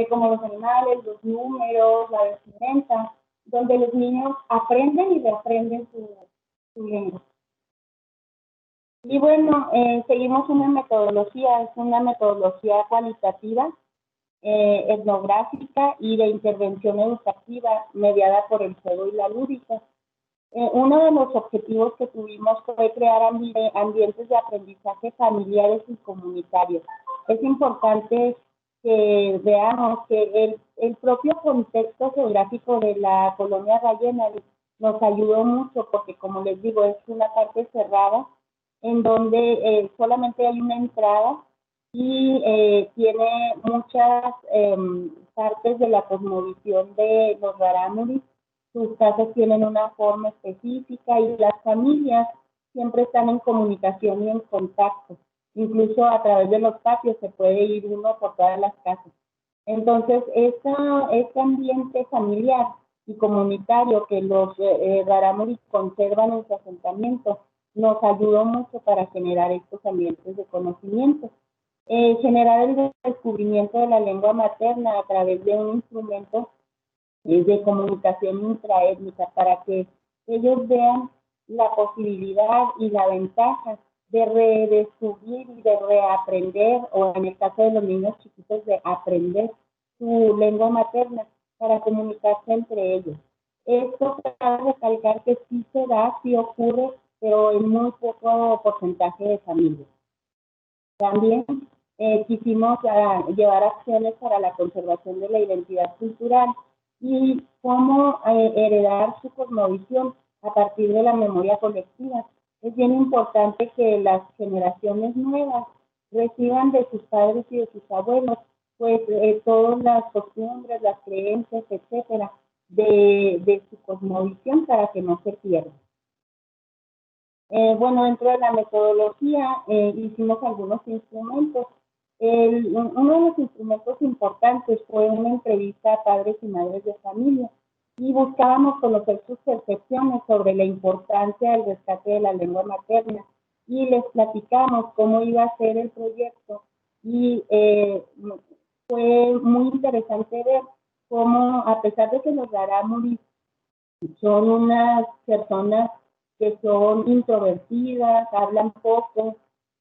como los animales, los números, la vestimenta, donde los niños aprenden y reaprenden su lengua. Y bueno, seguimos una metodología, es una metodología cualitativa, etnográfica y de intervención educativa mediada por el juego y la lúdica. Uno de los objetivos que tuvimos fue crear ambientes de aprendizaje familiares y comunitarios. Es importante que veamos que el propio contexto geográfico de la colonia Rayenari nos ayudó mucho porque, como les digo, es una parte cerrada en donde solamente hay una entrada y tiene muchas partes de la cosmovisión de los rarámuris. Sus casas tienen una forma específica y las familias siempre están en comunicación y en contacto. Incluso a través de los patios se puede ir uno por todas las casas. Entonces, este ambiente familiar y comunitario que los rarámuris conservan en su asentamiento nos ayudó mucho para generar estos ambientes de conocimiento. Generar el descubrimiento de la lengua materna a través de un instrumento de comunicación intraétnica para que ellos vean la posibilidad y la ventaja de redescubrir y de reaprender, o en el caso de los niños chiquitos, de aprender su lengua materna para comunicarse entre ellos. Esto cabe recalcar que sí se da, sí ocurre, pero en muy poco porcentaje de familias. También quisimos llevar acciones para la conservación de la identidad cultural y cómo heredar su cosmovisión a partir de la memoria colectiva. Es bien importante que las generaciones nuevas reciban de sus padres y de sus abuelos pues todas las costumbres, las creencias, etcétera, de su cosmovisión para que no se pierda. Bueno, dentro de la metodología hicimos algunos instrumentos. Uno de los instrumentos importantes fue una entrevista a padres y madres de familia y buscábamos conocer sus percepciones sobre la importancia del rescate de la lengua materna y les platicamos cómo iba a ser el proyecto y fue muy interesante ver cómo, a pesar de que los rarámuris son unas personas que son introvertidas, hablan poco,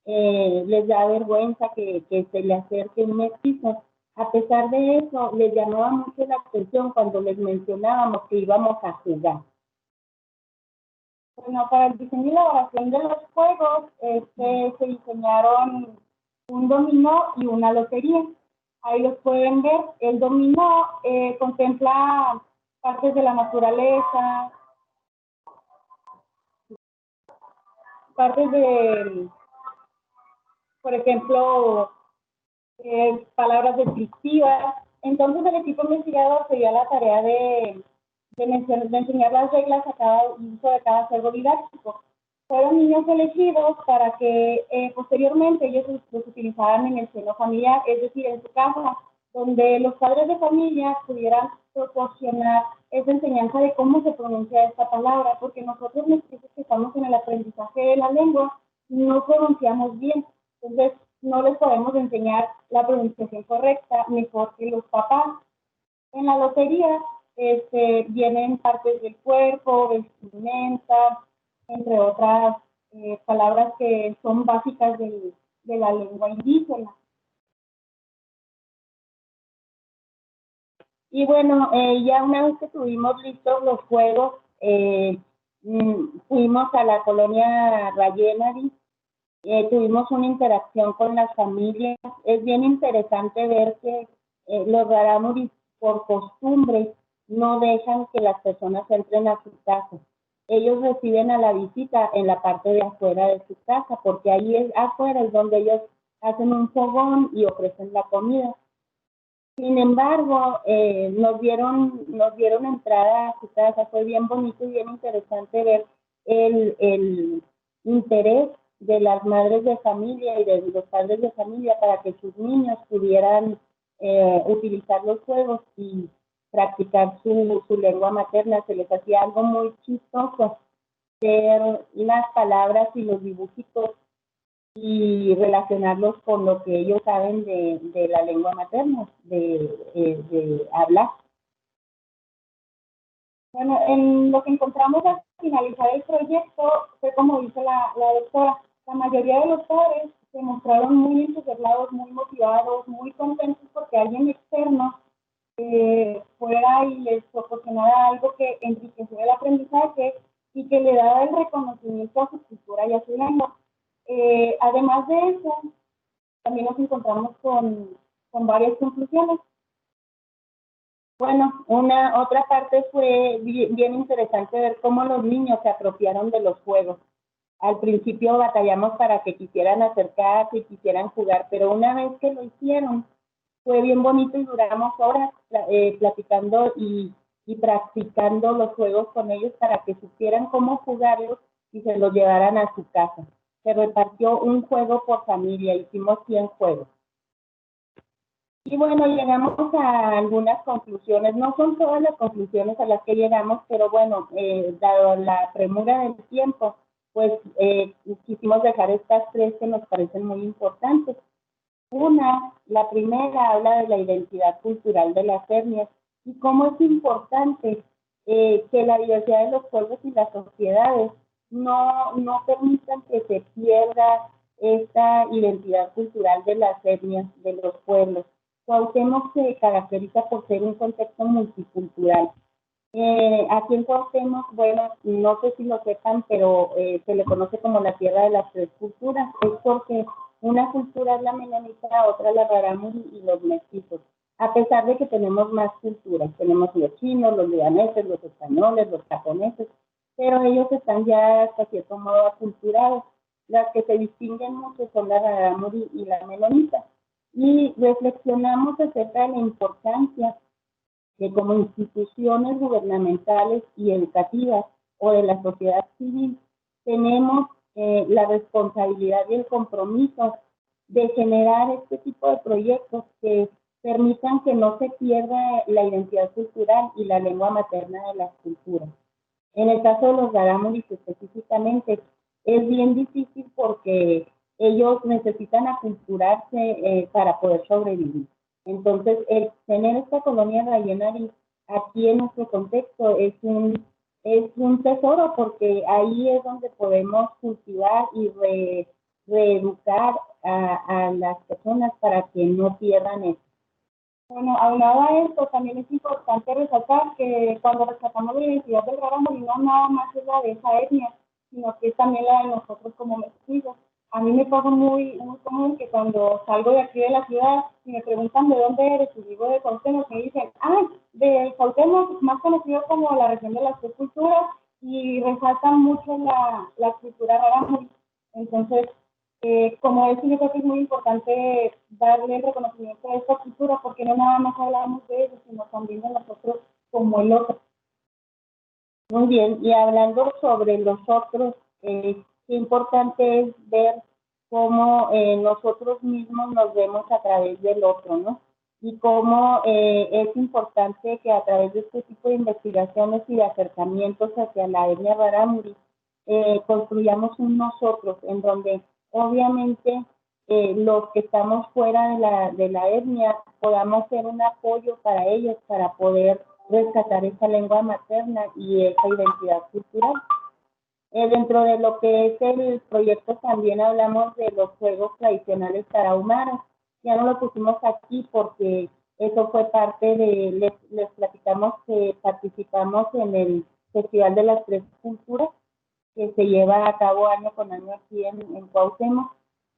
les da vergüenza que se le acerque un mestizo. A pesar de eso, les llamaba mucho la atención cuando les mencionábamos que íbamos a jugar. Bueno, para el diseño y elaboración de los juegos, se diseñaron un dominó y una lotería. Ahí los pueden ver. El dominó contempla partes de la naturaleza, partes de, por ejemplo, palabras descriptivas. Entonces el equipo investigador se dio la tarea de enseñar las reglas a cada uso de cada acervo didáctico. Fueron niños elegidos para que posteriormente ellos los utilizaran en el seno familiar, es decir, en su casa, donde los padres de familia pudieran proporcionar esa enseñanza de cómo se pronuncia esta palabra, porque nosotros que estamos en el aprendizaje de la lengua no pronunciamos bien, entonces no les podemos enseñar la pronunciación correcta mejor que los papás. En la lotería vienen partes del cuerpo, vestimenta, entre otras palabras que son básicas de la lengua indígena. Y bueno, ya una vez que tuvimos listos los juegos, fuimos a la colonia Rayenari, tuvimos una interacción con las familias. Es bien interesante ver que los rarámuris, por costumbre, no dejan que las personas entren a su casa. Ellos reciben a la visita en la parte de afuera de su casa, porque ahí afuera es donde ellos hacen un fogón y ofrecen la comida. Sin embargo, nos dieron entrada a su casa. Fue bien bonito y bien interesante ver el interés de las madres de familia y de los padres de familia para que sus niños pudieran utilizar los juegos y practicar su lengua materna. Se les hacía algo muy chistoso ver las palabras y los dibujitos y relacionarlos con lo que ellos saben de la lengua materna, de hablar. Bueno, en lo que encontramos al finalizar el proyecto fue como dice la doctora, la mayoría de los padres se mostraron muy entusiasmados, muy motivados, muy contentos porque alguien externo fuera y les proporcionara algo que enriqueciera el aprendizaje y que le daba el reconocimiento a su cultura y a su lengua. Además de eso, también nos encontramos con varias conclusiones. Bueno, una otra parte fue bien interesante ver cómo los niños se apropiaron de los juegos. Al principio batallamos para que quisieran acercarse y quisieran jugar, pero una vez que lo hicieron, fue bien bonito y duramos horas platicando y practicando los juegos con ellos para que supieran cómo jugarlos y se los llevaran a su casa. Se repartió un juego por familia, hicimos 100 juegos. Y bueno, llegamos a algunas conclusiones. No son todas las conclusiones a las que llegamos, pero bueno, dado la premura del tiempo, pues quisimos dejar estas tres que nos parecen muy importantes. La primera habla de la identidad cultural de las etnias y cómo es importante que la diversidad de los pueblos y las sociedades no permitan que se pierda esta identidad cultural de las etnias, de los pueblos. Cuauhtémoc se caracteriza por ser un contexto multicultural. Aquí en Cuauhtémoc, bueno, no sé si lo sepan, pero se le conoce como la tierra de las tres culturas. Es porque una cultura es la menonita, otra la rarámuri y los mestizos. A pesar de que tenemos más culturas, tenemos los chinos, los libaneses, los españoles, los japoneses, pero ellos están ya hasta cierto modo aculturados. Las que se distinguen mucho son la rarámuri y la menonita. Y reflexionamos acerca de la importancia que como instituciones gubernamentales y educativas o de la sociedad civil tenemos la responsabilidad y el compromiso de generar este tipo de proyectos que permitan que no se pierda la identidad cultural y la lengua materna de las culturas. En el caso de los rarámuris específicamente, es bien difícil porque ellos necesitan aculturarse para poder sobrevivir. Entonces, el tener esta colonia Rayenari aquí en nuestro contexto es un tesoro porque ahí es donde podemos cultivar y reeducar a las personas para que no pierdan esto. Bueno, hablado a esto, también es importante resaltar que cuando rescatamos la identidad del rarámuri, no nada más es la de esa etnia, sino que es también la de nosotros como mestizos. A mí me pasa muy común que cuando salgo de aquí de la ciudad y me preguntan de dónde eres y digo de Cuauhtémoc, me dicen, de Cuauhtémoc, más conocido como la región de las tres culturas, y resaltan mucho la cultura rarámuri. Entonces, como eso, yo creo que es muy importante darle el reconocimiento a esta cultura, porque no nada más hablamos de ellos, sino también de nosotros como el otro. Muy bien, y hablando sobre los otros, qué importante es ver cómo nosotros mismos nos vemos a través del otro, ¿no? Y cómo es importante que a través de este tipo de investigaciones y de acercamientos hacia la etnia rarámuri, construyamos un nosotros en donde obviamente los que estamos fuera de la etnia podamos ser un apoyo para ellos para poder rescatar esa lengua materna y esa identidad cultural. Dentro de lo que es el proyecto también hablamos de los juegos tradicionales tarahumaras. Ya no lo pusimos aquí porque eso fue parte de, les platicamos que participamos en el Festival de las Tres Culturas, que se lleva a cabo año con año aquí en Cuauhtémoc,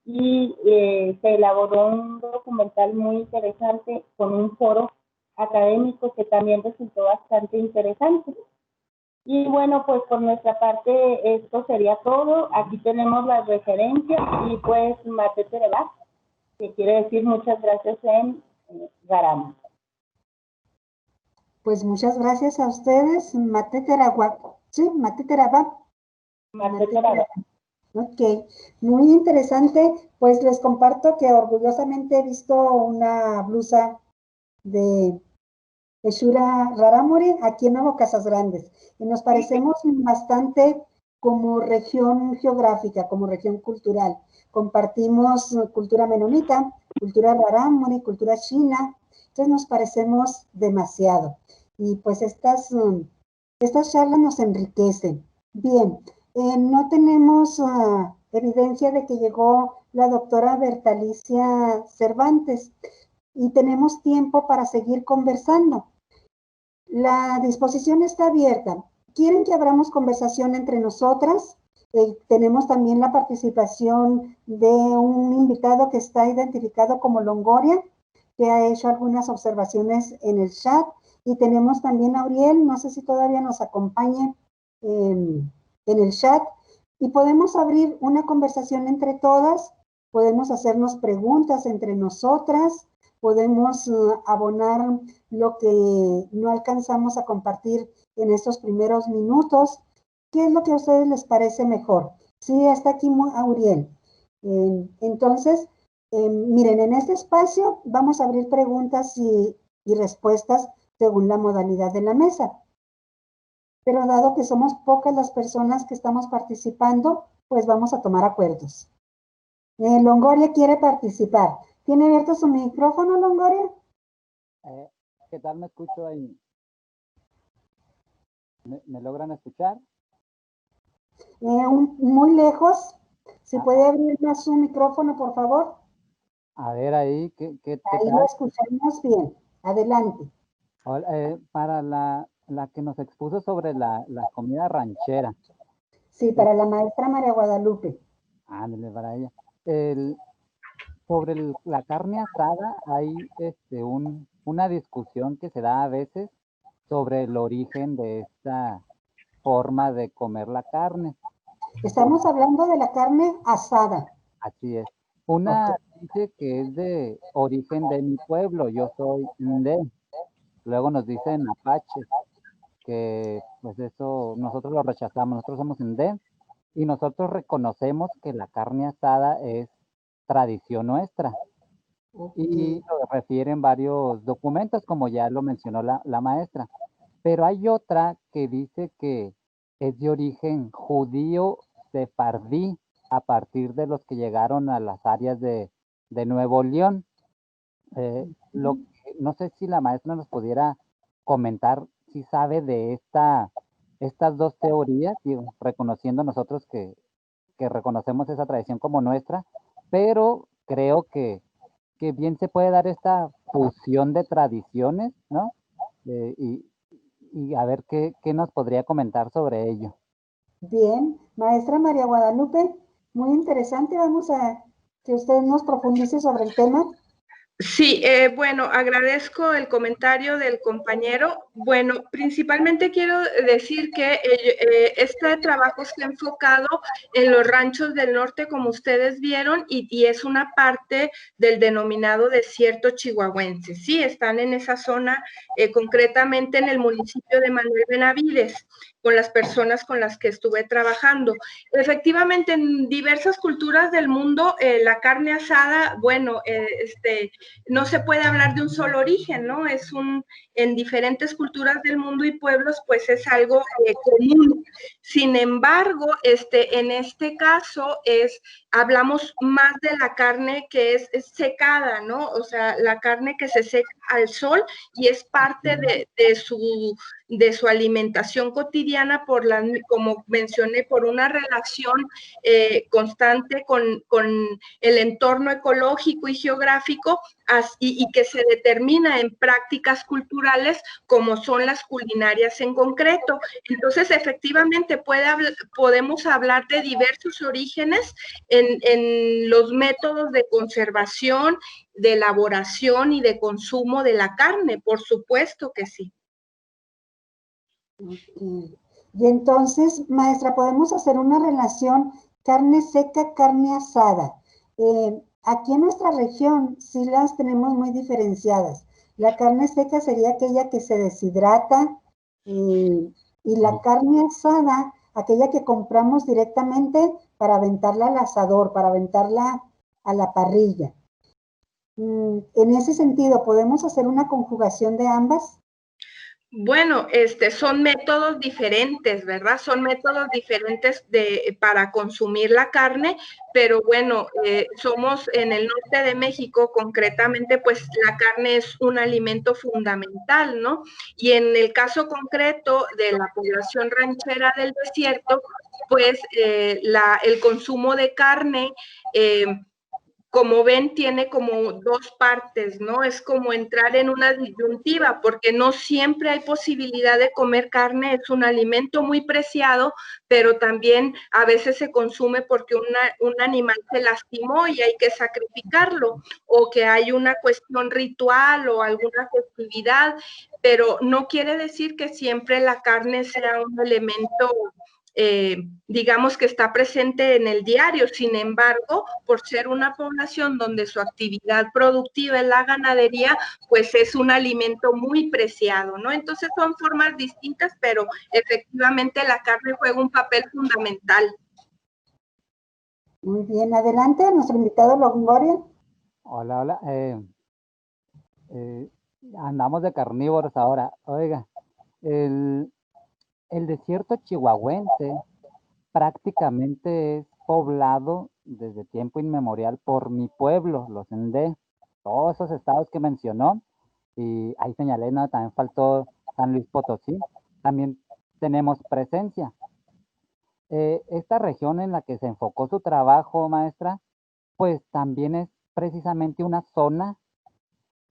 y se elaboró un documental muy interesante con un foro académico que también resultó bastante interesante. Y bueno, pues por nuestra parte esto sería todo. Aquí tenemos las referencias y pues Mate Tereba, que quiere decir muchas gracias en Garama. Pues muchas gracias a ustedes, Mate Teraba. Sí, Mate Teraba. Mate Teraba. Ok, muy interesante. Pues les comparto que orgullosamente he visto una blusa de Shura Rarámuri aquí en Nuevo Casas Grandes. Y nos parecemos bastante como región geográfica, como región cultural. Compartimos cultura menonita, cultura rarámuri, cultura china. Entonces nos parecemos demasiado. Y pues estas Estas charlas nos enriquecen. Bien, no tenemos evidencia de que llegó la doctora Bertalicia Cervantes y tenemos tiempo para seguir conversando. La disposición está abierta. ¿Quieren que abramos conversación entre nosotras? Tenemos también la participación de un invitado que está identificado como Longoria, que ha hecho algunas observaciones en el chat. Y tenemos también a Uriel, no sé si todavía nos acompaña en el chat. Y podemos abrir una conversación entre todas, podemos hacernos preguntas entre nosotras, podemos abonar lo que no alcanzamos a compartir en estos primeros minutos. ¿Qué es lo que a ustedes les parece mejor? Sí, está aquí Auriel. Entonces, miren, en este espacio vamos a abrir preguntas y respuestas según la modalidad de la mesa. Pero dado que somos pocas las personas que estamos participando, pues vamos a tomar acuerdos. Longoria quiere participar. ¿Tiene abierto su micrófono, Longoria? ¿Qué tal? ¿Me escucho ahí? ¿Me logran escuchar? Muy lejos. Si puede abrir más su micrófono, por favor. A ver ahí, ¿qué ahí tal? Lo escuchamos bien. Adelante. Para la que nos expuso sobre la comida ranchera. Sí, para la maestra María Guadalupe. Ándale, para ella. Sobre la carne asada hay una discusión que se da a veces sobre el origen de esta forma de comer la carne. Estamos hablando de la carne asada. Así es. Una dice que es de origen de mi pueblo, yo soy Ndé. Luego nos dicen apaches, que pues eso nosotros lo rechazamos, nosotros somos Ndé y nosotros reconocemos que la carne asada es tradición nuestra. Y lo refieren varios documentos, como ya lo mencionó la maestra. Pero hay otra que dice que es de origen judío sefardí, a partir de los que llegaron a las áreas de Nuevo León. No sé si la maestra nos pudiera comentar si sabe de estas dos teorías, digo, reconociendo nosotros que reconocemos esa tradición como nuestra, pero creo que bien se puede dar esta fusión de tradiciones, ¿no? Y a ver qué nos podría comentar sobre ello. Bien, maestra María Guadalupe, muy interesante. Vamos a que usted nos profundice sobre el tema. Sí, bueno, agradezco el comentario del compañero. Bueno, principalmente quiero decir que este trabajo está enfocado en los ranchos del norte, como ustedes vieron, y es una parte del denominado desierto chihuahuense. Sí, están en esa zona, concretamente en el municipio de Manuel Benavides, con las personas con las que estuve trabajando. Efectivamente, en diversas culturas del mundo, la carne asada, bueno, no se puede hablar de un solo origen, ¿no? En diferentes culturas del mundo y pueblos, pues es algo común. Sin embargo, en este caso hablamos más de la carne que es secada, ¿no? O sea, la carne que se seca al sol y es parte de su alimentación cotidiana como mencioné, por una relación constante con el entorno ecológico y geográfico y que se determina en prácticas culturales como son las culinarias en concreto. Entonces, efectivamente, podemos hablar de diversos orígenes en los métodos de conservación, de elaboración y de consumo de la carne, por supuesto que sí. Y entonces, maestra, podemos hacer una relación carne seca, carne asada. Aquí en nuestra región sí las tenemos muy diferenciadas. La carne seca sería aquella que se deshidrata y la carne asada, aquella que compramos directamente para aventarla al asador, para aventarla a la parrilla. En ese sentido, ¿podemos hacer una conjugación de ambas? Bueno, son métodos diferentes, ¿verdad? Son métodos diferentes para consumir la carne, pero bueno, somos en el norte de México, concretamente, pues la carne es un alimento fundamental, ¿no? Y en el caso concreto de la población ranchera del desierto, pues el consumo de carne, como ven, tiene como dos partes, ¿no? Es como entrar en una disyuntiva, porque no siempre hay posibilidad de comer carne, es un alimento muy preciado, pero también a veces se consume porque un animal se lastimó y hay que sacrificarlo, o que hay una cuestión ritual o alguna festividad, pero no quiere decir que siempre la carne sea un elemento digamos que está presente en el diario. Sin embargo, por ser una población donde su actividad productiva es la ganadería, pues es un alimento muy preciado, ¿no? Entonces son formas distintas, pero efectivamente la carne juega un papel fundamental. Muy bien, adelante, nuestro invitado Longoria. Hola, hola. Andamos de carnívoros ahora. Oiga, el desierto chihuahuense prácticamente es poblado desde tiempo inmemorial por mi pueblo, los Ndé, todos esos estados que mencionó, y ahí señalé, ¿no? También faltó San Luis Potosí, también tenemos presencia. Esta región en la que se enfocó su trabajo, maestra, pues también es precisamente una zona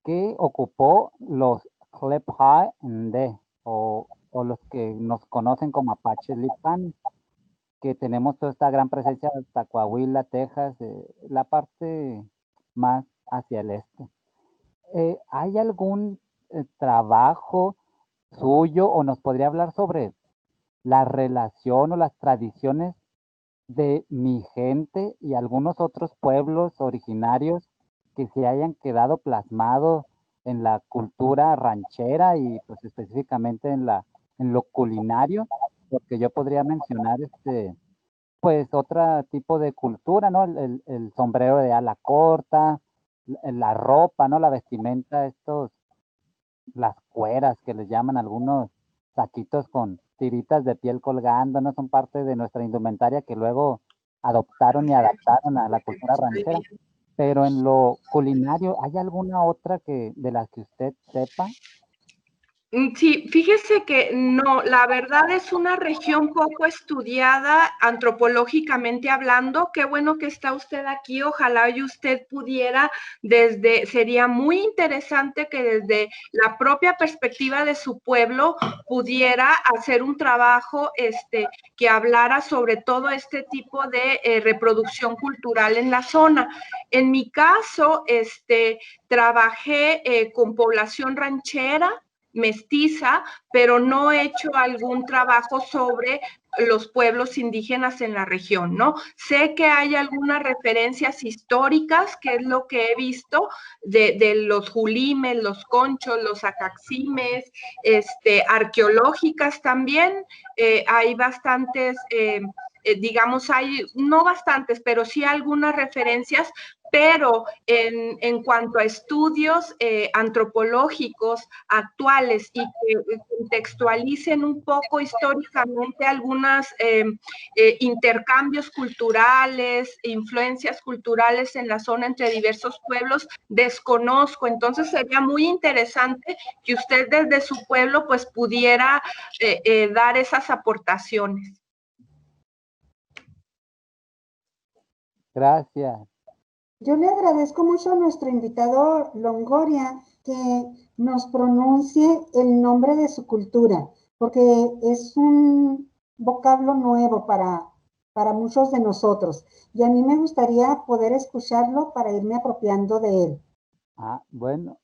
que ocupó los Tlepha Ndé, o los que nos conocen como Apaches Lipanes, que tenemos toda esta gran presencia hasta Coahuila, Texas, la parte más hacia el este. ¿Hay algún trabajo suyo o nos podría hablar sobre la relación o las tradiciones de mi gente y algunos otros pueblos originarios que se hayan quedado plasmados en la cultura ranchera y pues específicamente en lo culinario? Porque yo podría mencionar pues otro tipo de cultura, ¿no? El sombrero de ala corta, la ropa, ¿no? La vestimenta, las cueras que les llaman algunos saquitos con tiritas de piel colgando, ¿no? Son parte de nuestra indumentaria que luego adoptaron y adaptaron a la cultura ranchera. Pero en lo culinario, ¿hay alguna otra de las que usted sepa? Sí, fíjese que no, la verdad es una región poco estudiada antropológicamente hablando. Qué bueno que está usted aquí, ojalá y usted pudiera sería muy interesante que desde la propia perspectiva de su pueblo pudiera hacer un trabajo que hablara sobre todo este tipo de reproducción cultural en la zona. En mi caso, trabajé con población ranchera, mestiza, pero no he hecho algún trabajo sobre los pueblos indígenas en la región, ¿no? Sé que hay algunas referencias históricas, que es lo que he visto, de los julimes, los conchos, los acaximes, arqueológicas también, hay bastantes, digamos, no bastantes, pero sí algunas referencias, pero en cuanto a estudios antropológicos actuales y que contextualicen un poco históricamente algunos intercambios culturales, influencias culturales en la zona entre diversos pueblos, desconozco. Entonces sería muy interesante que usted desde su pueblo pues pudiera dar esas aportaciones. Gracias. Yo le agradezco mucho a nuestro invitado Longoria que nos pronuncie el nombre de su cultura, porque es un vocablo nuevo para muchos de nosotros. Y a mí me gustaría poder escucharlo para irme apropiando de él. Bueno,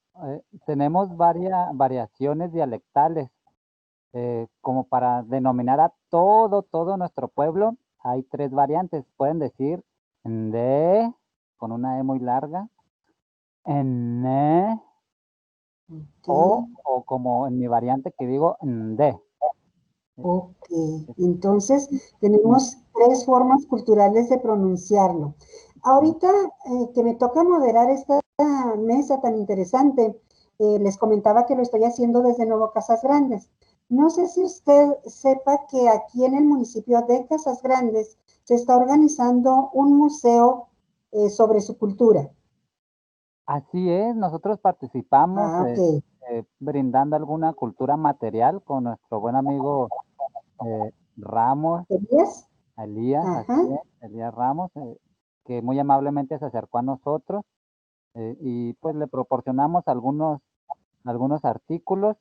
tenemos varias variaciones dialectales, como para denominar a todo nuestro pueblo. Hay 3 variantes. Pueden decir Ndé, con una E muy larga, Nné, o como en mi variante que digo Ndé. Ok, entonces tenemos 3 formas culturales de pronunciarlo. Ahorita que me toca moderar esta mesa tan interesante, les comentaba que lo estoy haciendo desde Nuevo Casas Grandes. No sé si usted sepa que aquí en el municipio de Casas Grandes se está organizando un museo sobre su cultura. Así es, nosotros participamos Ok. brindando alguna cultura material con nuestro buen amigo Ramos, ¿Elías? Elías, así Ajá. es, Elías Ramos, que muy amablemente se acercó a nosotros y pues le proporcionamos algunos artículos,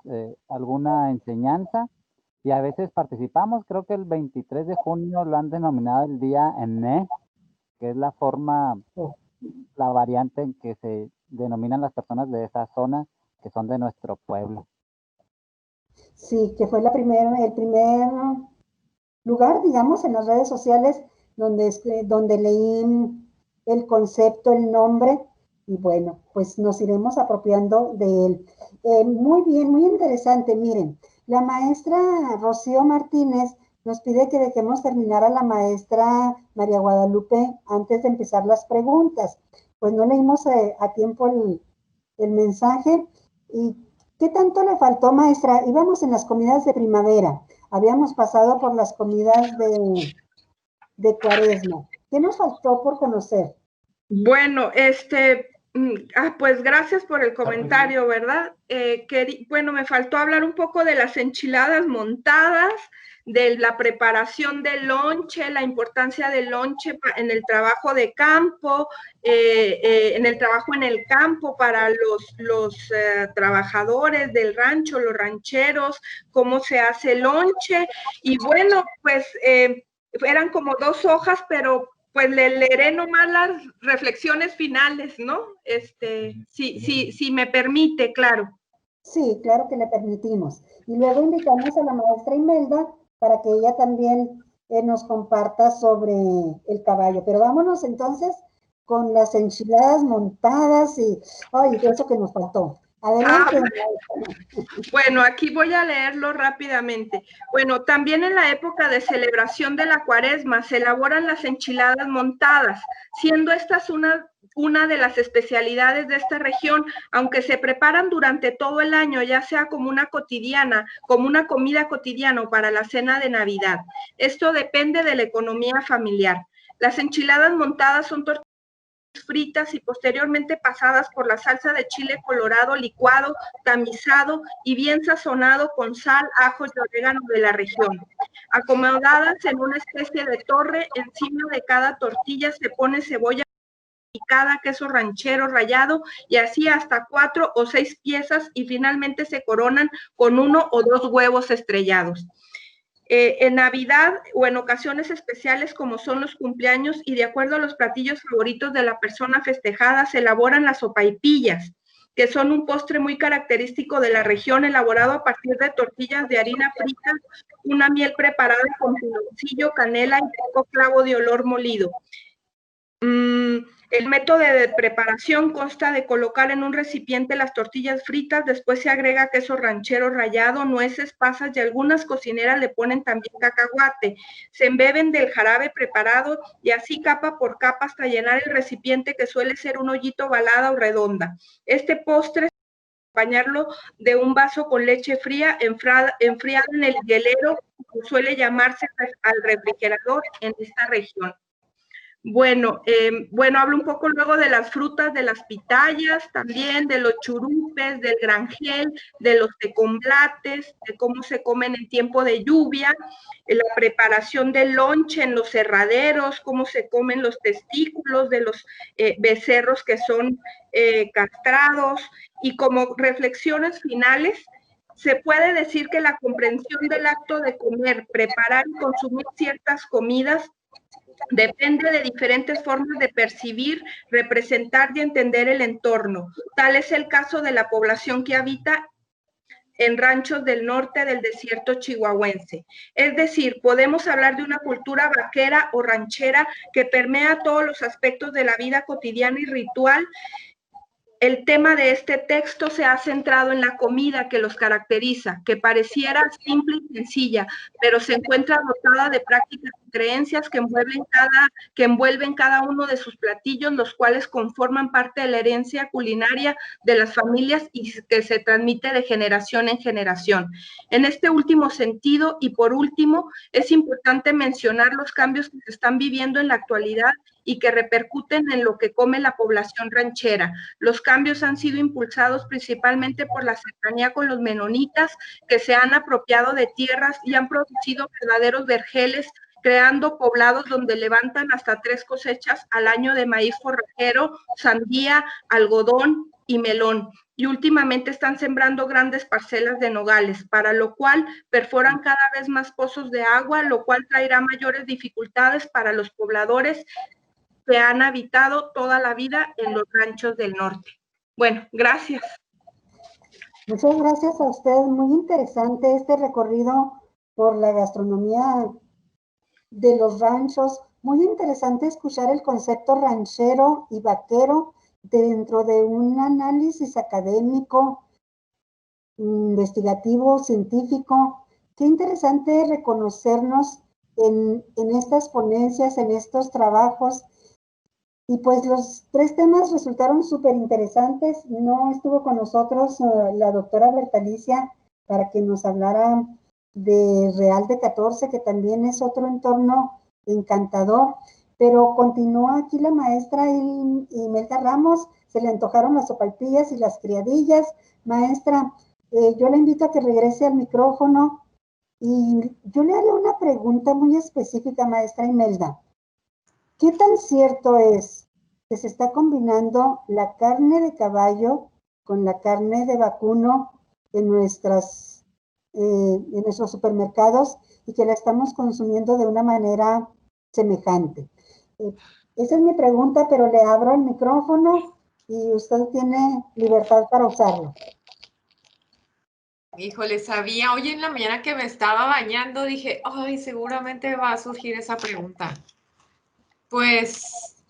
alguna enseñanza y a veces participamos. Creo que el 23 de junio lo han denominado el día ENE, que es la forma, Oh, la variante en que se denominan las personas de esa zona que son de nuestro pueblo. sí, que fue el primer lugar, digamos, en las redes sociales donde leí el concepto, el nombre, y bueno, pues nos iremos apropiando de él. Muy bien, muy interesante. Miren, la maestra Rocío Martínez nos pide que dejemos terminar a la maestra María Guadalupe antes de empezar las preguntas. Pues no leímos a tiempo el mensaje. ¿Y qué tanto le faltó, maestra? Íbamos en las comidas de primavera. Habíamos pasado por las comidas de Cuaresma. ¿Qué nos faltó por conocer? Bueno, pues gracias por el comentario, ¿verdad? Bueno, me faltó hablar un poco de las enchiladas montadas, de la preparación del lonche, la importancia del lonche en el trabajo de campo, en el trabajo en el campo para los trabajadores del rancho, los rancheros, cómo se hace el lonche. Y bueno, pues eran como 2 hojas, pero pues le leeré nomás las reflexiones finales, ¿no? Si me permite, claro. Sí, claro que le permitimos. Y luego invitamos a la maestra Imelda para que ella también nos comparta sobre el caballo. Pero vámonos entonces con las enchiladas montadas y, ay, eso que nos faltó. Adelante. Bueno, aquí voy a leerlo rápidamente. Bueno, también en la época de celebración de la Cuaresma se elaboran las enchiladas montadas, siendo estas una de las especialidades de esta región, aunque se preparan durante todo el año, ya sea como una comida cotidiana o para la cena de Navidad. Esto depende de la economía familiar. Las enchiladas montadas son tortillas fritas y posteriormente pasadas por la salsa de chile colorado licuado, tamizado y bien sazonado con sal, ajo y orégano de la región. Acomodadas en una especie de torre, encima de cada tortilla se pone cebolla picada, queso ranchero rallado y así hasta 4 o 6 piezas y finalmente se coronan con 1 o 2 huevos estrellados. En Navidad o en ocasiones especiales como son los cumpleaños y de acuerdo a los platillos favoritos de la persona festejada se elaboran las sopaipillas, que son un postre muy característico de la región elaborado a partir de tortillas de harina frita, una miel preparada con piloncillo, canela y poco clavo de olor molido. El método de preparación consta de colocar en un recipiente las tortillas fritas, después se agrega queso ranchero rallado, nueces, pasas y algunas cocineras le ponen también cacahuate. Se embeben del jarabe preparado y así capa por capa hasta llenar el recipiente, que suele ser un hoyito ovalada o redonda. Este postre acompañarlo de un vaso con leche fría enfriada en el hielero, que suele llamarse al refrigerador en esta región. Bueno, hablo un poco luego de las frutas, de las pitayas, también de los churupes, del grangel, de los tecomblates, de cómo se comen en tiempo de lluvia, la preparación del lonche en los herraderos, cómo se comen los testículos de los becerros que son castrados, y como reflexiones finales, se puede decir que la comprensión del acto de comer, preparar y consumir ciertas comidas depende de diferentes formas de percibir, representar y entender el entorno. Tal es el caso de la población que habita en ranchos del norte del desierto chihuahuense. Es decir, podemos hablar de una cultura vaquera o ranchera que permea todos los aspectos de la vida cotidiana y ritual el tema de este texto se ha centrado en la comida que los caracteriza, que pareciera simple y sencilla, pero se encuentra dotada de prácticas y creencias que envuelven cada uno de sus platillos, los cuales conforman parte de la herencia culinaria de las familias y que se transmite de generación en generación. En este último sentido, y por último, es importante mencionar los cambios que se están viviendo en la actualidad y que repercuten en lo que come la población ranchera. Los cambios han sido impulsados principalmente por la cercanía con los menonitas, que se han apropiado de tierras y han producido verdaderos vergeles, creando poblados donde levantan hasta 3 cosechas al año de maíz forrajero, sandía, algodón y melón. Y últimamente están sembrando grandes parcelas de nogales, para lo cual perforan cada vez más pozos de agua, lo cual traerá mayores dificultades para los pobladores que han habitado toda la vida en los ranchos del norte. Bueno, gracias. Muchas gracias a usted. Muy interesante este recorrido por la gastronomía de los ranchos. Muy interesante escuchar el concepto ranchero y vaquero dentro de un análisis académico, investigativo, científico. Qué interesante reconocernos en estas ponencias, en estos trabajos. Y pues los 3 temas resultaron súper interesantes. No estuvo con nosotros la doctora Bertalicia para que nos hablara de Real de 14, que también es otro entorno encantador, pero continúa aquí la maestra Imelda Ramos. Se le antojaron las sopaipillas y las criadillas. Maestra, yo le invito a que regrese al micrófono y yo le haré una pregunta muy específica, maestra Imelda. ¿Qué tan cierto es que se está combinando la carne de caballo con la carne de vacuno en nuestros supermercados y que la estamos consumiendo de una manera semejante? Esa es mi pregunta, pero le abro el micrófono y usted tiene libertad para usarlo. Híjole, sabía, hoy en la mañana que me estaba bañando, dije, ay, seguramente va a surgir esa pregunta. Pues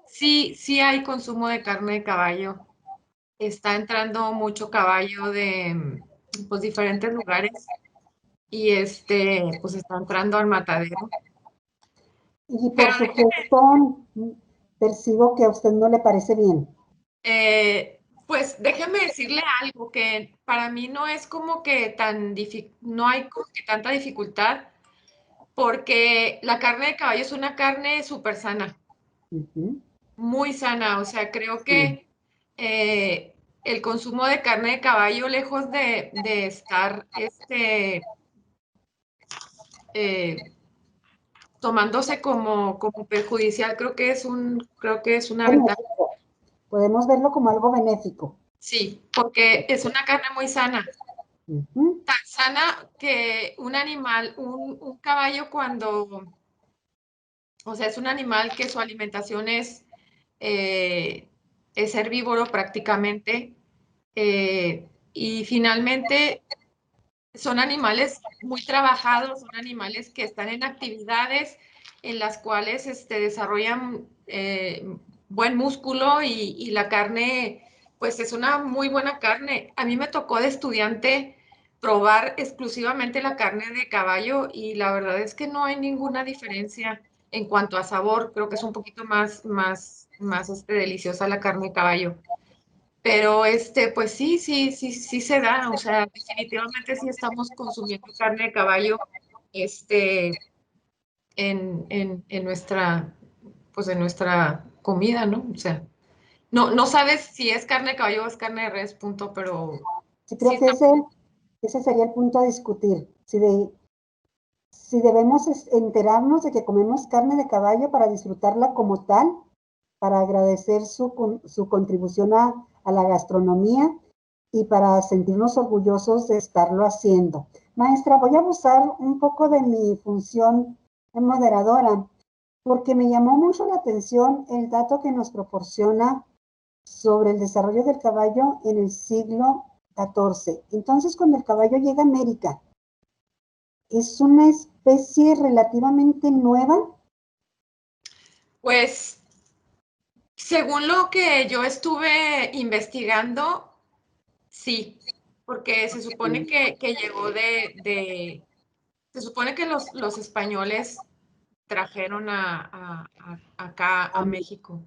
sí hay consumo de carne de caballo. Está entrando mucho caballo de pues diferentes lugares y pues está entrando al matadero. Y por su gestión, percibo que a usted no le parece bien. Pues déjeme decirle algo, que para mí no es como que no hay como que tanta dificultad, porque la carne de caballo es una carne súper sana, muy sana. O sea, creo que el consumo de carne de caballo, lejos de estar tomándose como perjudicial, creo que es una ventaja. Podemos verlo como algo benéfico. Sí, porque es una carne muy sana. Tan sana que un animal, un caballo o sea, es un animal que su alimentación es herbívoro prácticamente, y finalmente son animales muy trabajados, son animales que están en actividades en las cuales desarrollan buen músculo y la carne, pues es una muy buena carne. A mí me tocó de estudiante probar exclusivamente la carne de caballo y la verdad es que no hay ninguna diferencia en cuanto a sabor. Creo que es un poquito más deliciosa la carne de caballo. Pero pues sí se da. O sea, definitivamente sí estamos consumiendo carne de caballo en nuestra, pues en nuestra comida, ¿no? O sea, no sabes si es carne de caballo o es carne de res, punto, pero sí, creo que ese sería el punto a discutir. Si debemos enterarnos de que comemos carne de caballo para disfrutarla como tal, para agradecer su contribución a la gastronomía y para sentirnos orgullosos de estarlo haciendo. Maestra, voy a abusar un poco de mi función moderadora, porque me llamó mucho la atención el dato que nos proporciona sobre el desarrollo del caballo en el siglo XIV. Entonces, cuando el caballo llega a América, ¿es una especie relativamente nueva? Pues Según lo que yo estuve investigando, sí, porque se supone que llegó se supone que los españoles trajeron acá a México.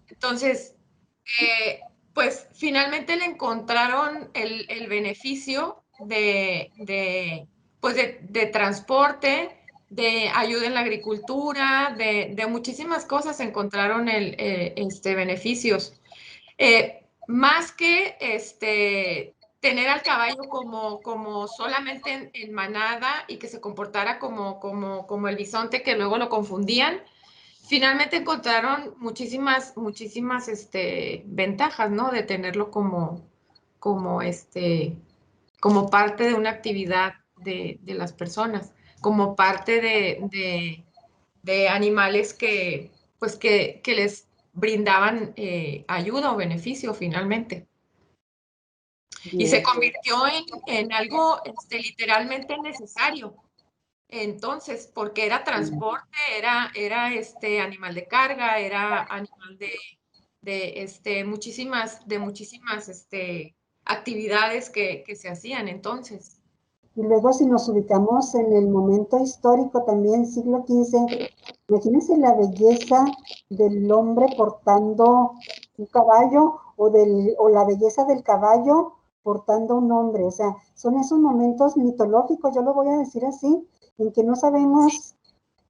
Entonces, pues finalmente le encontraron el beneficio pues de transporte, de ayuda en la agricultura, de muchísimas cosas encontraron beneficios. Más que tener al caballo como solamente en manada y que se comportara como el bisonte, que luego lo confundían. Finalmente encontraron muchísimas ventajas, ¿no? De tenerlo como, como parte de una actividad de las personas, como parte de animales pues que les brindaban ayuda o beneficio finalmente. Y se convirtió en algo literalmente necesario. Entonces, porque era transporte, era animal de carga, era animal de muchísimas actividades que se hacían entonces. Y luego si nos ubicamos en el momento histórico también, siglo XV, imagínense la belleza del hombre portando un caballo o la belleza del caballo portando un hombre. O sea, son esos momentos mitológicos, yo lo voy a decir así, en que no sabemos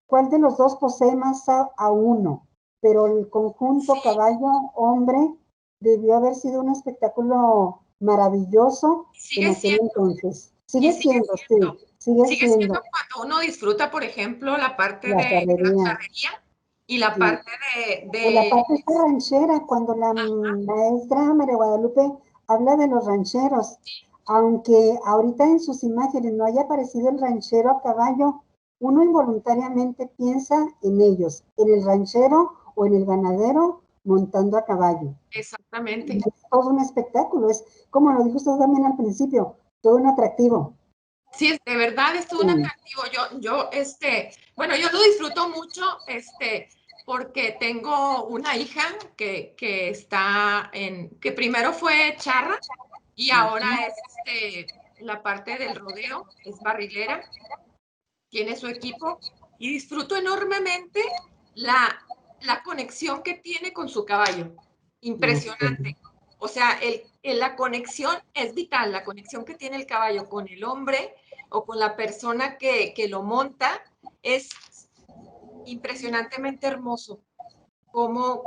cuál de los dos posee más a uno, pero el conjunto Sí. caballo-hombre debió haber sido un espectáculo maravilloso en aquel entonces. Sigue siendo, sí, sigue siendo. Cuando uno disfruta, por ejemplo, la parte La de la charrería. charrería y la Sí. parte O la parte esta ranchera, cuando la maestra María Guadalupe habla de los rancheros, aunque ahorita en sus imágenes no haya aparecido el ranchero a caballo, uno involuntariamente piensa en ellos, en el ranchero o en el ganadero montando a caballo. Exactamente. Es todo un espectáculo, es como lo dijo usted también al principio, todo un atractivo. Sí, de verdad es todo un atractivo. Bueno, yo lo disfruto mucho, porque tengo una hija que está que primero fue charra y ahora es la parte del rodeo, es barrilera, tiene su equipo y disfruto enormemente la conexión que tiene con su caballo. Impresionante. O sea, la conexión es vital, la conexión que tiene el caballo con el hombre o con la persona que lo monta es impresionantemente hermoso. Cómo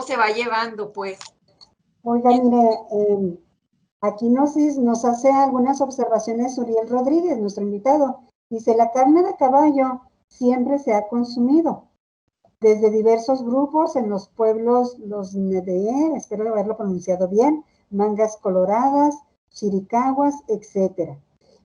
se va llevando, pues. Oiga, mire, aquí nos hace algunas observaciones Uriel Rodríguez, nuestro invitado. Dice, la carne de caballo siempre se ha consumido desde diversos grupos en los pueblos, los Nedee, espero haberlo pronunciado bien, Mangas Coloradas, Chiricahuas, etc.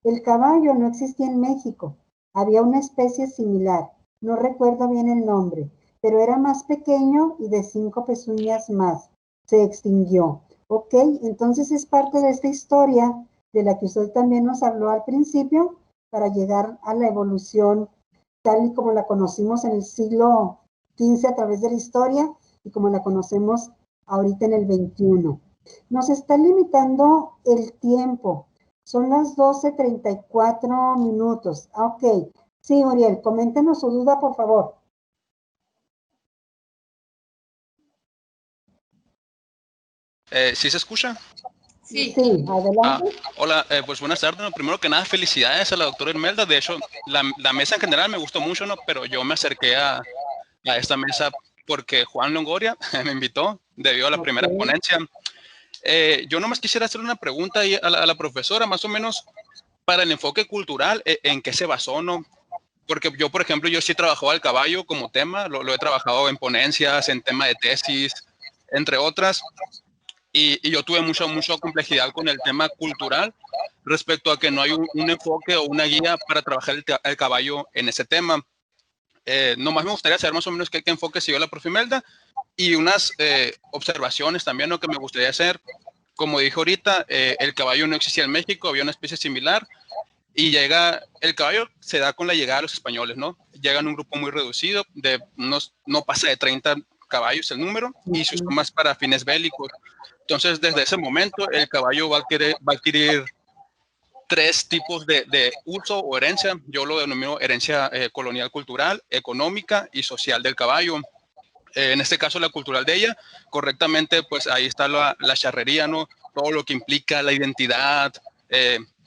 El caballo no existía en México, había una especie similar, no recuerdo bien el nombre, pero era más pequeño y de 5 pezuñas más. Se extinguió. Ok, entonces es parte de esta historia de la que usted también nos habló al principio para llegar a la evolución tal y como la conocimos en el siglo XV a través de la historia y como la conocemos ahorita en el XXI. Nos está limitando el tiempo. Son las 12:34 minutos. Ok. Sí, Uriel, coméntenos su duda, por favor. ¿Sí se escucha? Sí. Sí, adelante. Hola, pues buenas tardes. No, primero que nada, felicidades a la doctora Imelda. De hecho, la mesa en general me gustó mucho, ¿no? Pero yo me acerqué a esta mesa porque Juan Longoria me invitó debido a la primera ponencia. Yo nomás quisiera hacer una pregunta ahí a la profesora, más o menos para el enfoque cultural, ¿en qué se basó, no? Porque yo, por ejemplo, yo sí he trabajado al caballo como tema, lo he trabajado en ponencias, en tema de tesis, entre otras. Y yo tuve mucha complejidad con el tema cultural respecto a que no hay un enfoque o una guía para trabajar el caballo en ese tema. Nomás me gustaría saber más o menos qué enfoque siguió la profe Imelda y unas observaciones también, ¿no?, que me gustaría hacer. Como dije ahorita, el caballo no existía en México, había una especie similar Y el caballo se da con la llegada de los españoles, ¿no? Llegan un grupo muy reducido, no pasa de 30 caballos el número, y se usa más para fines bélicos. Entonces, desde ese momento, el caballo va a adquirir 3 tipos de uso o herencia. Yo lo denomino herencia colonial cultural, económica y social del caballo. En este caso, la cultural de ella, correctamente, pues ahí está la charrería, ¿no? Todo lo que implica la identidad,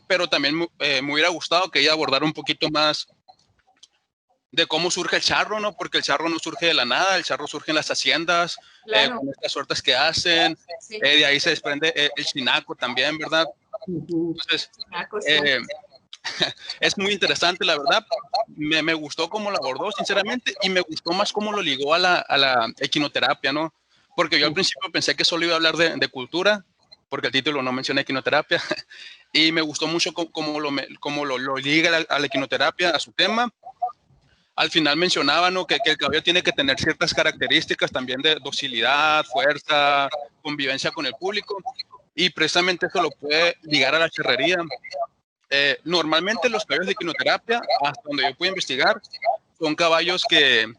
pero también me hubiera gustado que ella abordara un poquito más de cómo surge el charro, ¿no? Porque el charro no surge de la nada, el charro surge en las haciendas, Claro. con estas suertes que hacen, Sí. de ahí se desprende el chinaco también, ¿verdad? Entonces, es muy interesante, la verdad. Me gustó cómo lo abordó, sinceramente, y me gustó más cómo lo ligó a la equinoterapia, ¿no? Porque yo al principio pensé que solo iba a hablar de cultura, porque el título no menciona equinoterapia, y me gustó mucho cómo lo liga a la equinoterapia, a su tema. Al final mencionaba, ¿no?, que el caballo tiene que tener ciertas características también de docilidad, fuerza, convivencia con el público, y precisamente eso lo puede ligar a la charrería. Normalmente los caballos de equinoterapia, hasta donde yo puedo investigar, son caballos que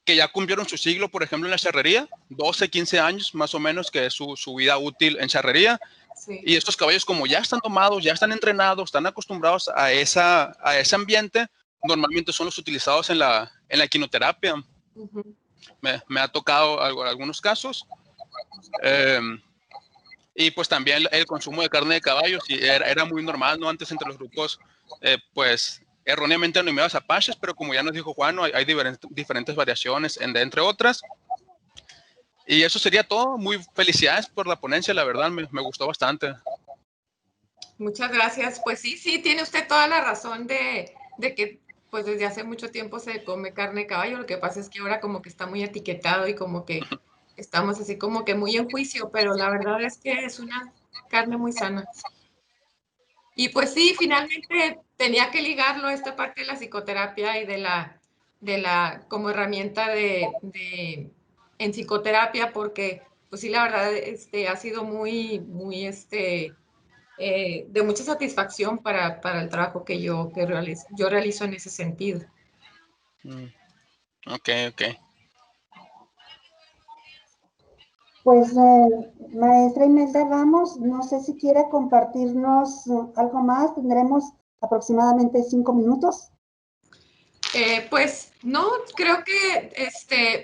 ya cumplieron su siglo, por ejemplo, en la charrería, 12, 15 años más o menos, que es su vida útil en charrería. Sí. Y estos caballos, como ya están domados, ya están entrenados, están acostumbrados a ese ambiente, normalmente son los utilizados en la equinoterapia. Me ha tocado algunos casos. Y pues también el consumo de carne de caballos era muy normal, ¿no? Antes entre los grupos, pues erróneamente denominados apaches, pero como ya nos dijo Juan, ¿no? hay diferentes variaciones, entre otras. Y eso sería todo. Muy felicidades por la ponencia, la verdad, me gustó bastante. Muchas gracias. Pues sí, tiene usted toda la razón de que pues desde hace mucho tiempo se come carne de caballo. Lo que pasa es que ahora como que está muy etiquetado y como que estamos así como que muy en juicio, pero la verdad es que es una carne muy sana. Y pues sí, finalmente tenía que ligarlo a esta parte de la psicoterapia y de la como herramienta en psicoterapia, porque pues sí, la verdad, ha sido muy de mucha satisfacción para el trabajo que yo realizo en ese sentido. Ok. Pues, maestra Imelda Ramos, no sé si quiere compartirnos algo más. Tendremos aproximadamente 5 minutos. Pues no, creo que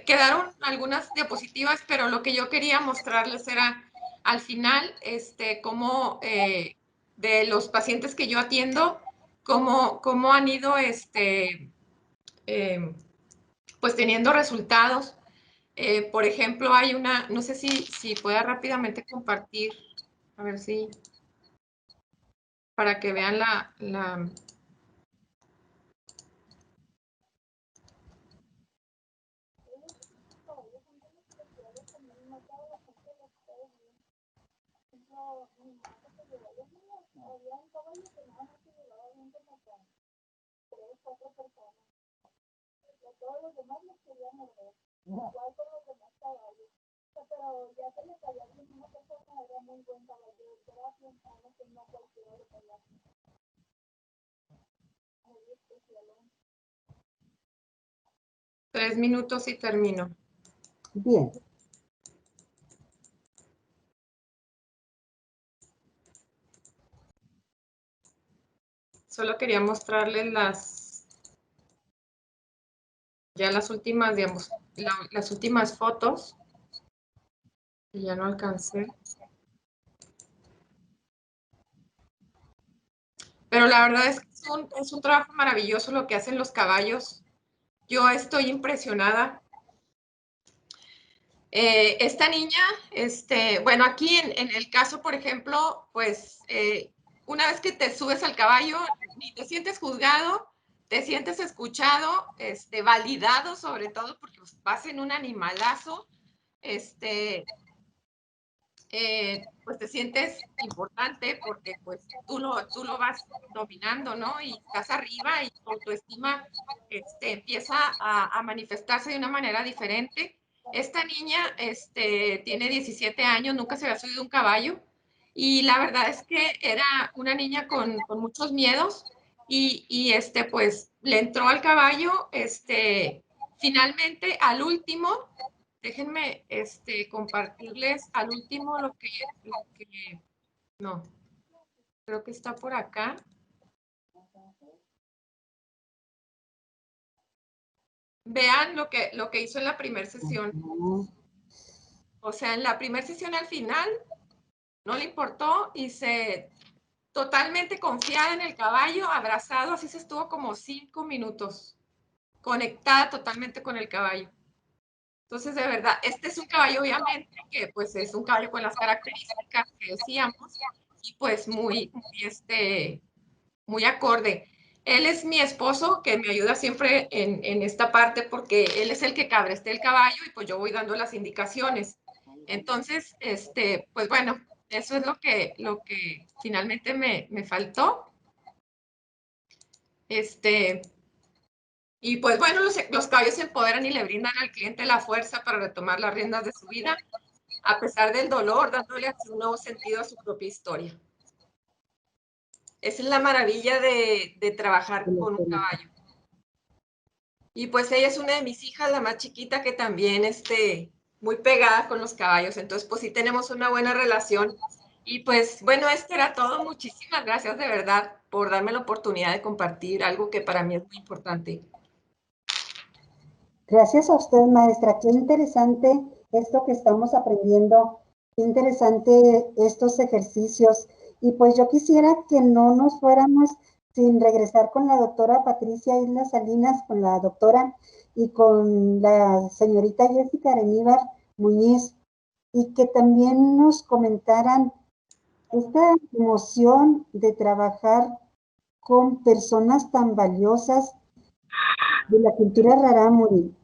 quedaron algunas diapositivas, pero lo que yo quería mostrarles era al final, cómo de los pacientes que yo atiendo, cómo han ido pues teniendo resultados. Por ejemplo, hay una, no sé si pueda rápidamente compartir, a ver si, para que vean la Tres minutos y termino. Bien. Solo quería mostrarles las últimas fotos. Y ya no alcancé. Pero la verdad es que es un trabajo maravilloso lo que hacen los caballos. Yo estoy impresionada. Esta niña, bueno, aquí en el caso, por ejemplo, pues una vez que te subes al caballo, ni te sientes juzgado, te sientes escuchado, validado sobre todo, porque vas en un animalazo, pues te sientes importante porque pues tú lo vas dominando, ¿no? Y estás arriba y tu autoestima empieza a manifestarse de una manera diferente. Esta niña tiene 17 años, nunca se había subido un caballo y la verdad es que era una niña con muchos miedos y pues le entró al caballo, finalmente al último, déjenme compartirles al último lo que no, creo que está por acá. Vean lo que hizo en la primera sesión. O sea, en la primera sesión al final no le importó y se totalmente confiada en el caballo, abrazado, así se estuvo como 5 minutos, conectada totalmente con el caballo. Entonces, de verdad, este es un caballo, obviamente, que pues es un caballo con las características que decíamos y pues muy acorde. Él es mi esposo que me ayuda siempre en esta parte porque él es el que cabreste el caballo y pues yo voy dando las indicaciones. Entonces, pues bueno, eso es lo que finalmente me faltó. Y pues bueno, los caballos se empoderan y le brindan al cliente la fuerza para retomar las riendas de su vida, a pesar del dolor, dándole un nuevo sentido a su propia historia. Esa es la maravilla de trabajar con un caballo. Y pues ella es una de mis hijas, la más chiquita, que también muy pegada con los caballos. Entonces, pues sí tenemos una buena relación. Y pues bueno, esto era todo. Muchísimas gracias de verdad por darme la oportunidad de compartir algo que para mí es muy importante. Gracias a usted, maestra. Qué interesante esto que estamos aprendiendo. Qué interesante estos ejercicios. Y pues yo quisiera que no nos fuéramos sin regresar con la doctora Patricia Isla Salinas, con la doctora y con la señorita Jessica Areníbar Muñiz, y que también nos comentaran esta emoción de trabajar con personas tan valiosas de la cultura rarámuri.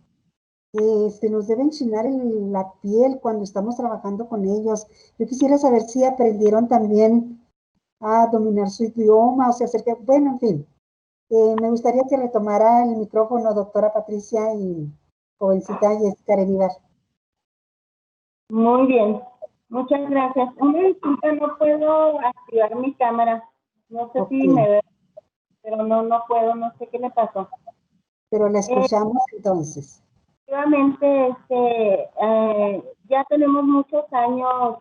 Se nos debe enchinar la piel cuando estamos trabajando con ellos. Yo quisiera saber si aprendieron también a dominar su idioma, o sea, bueno, en fin. Me gustaría que retomara el micrófono, doctora Patricia y jovencita Jessica Areníbar. Muy bien, muchas gracias. Una disculpa, no puedo activar mi cámara. No sé si me veo, pero no puedo, no sé qué le pasó. Pero la escuchamos entonces. Efectivamente, ya tenemos muchos años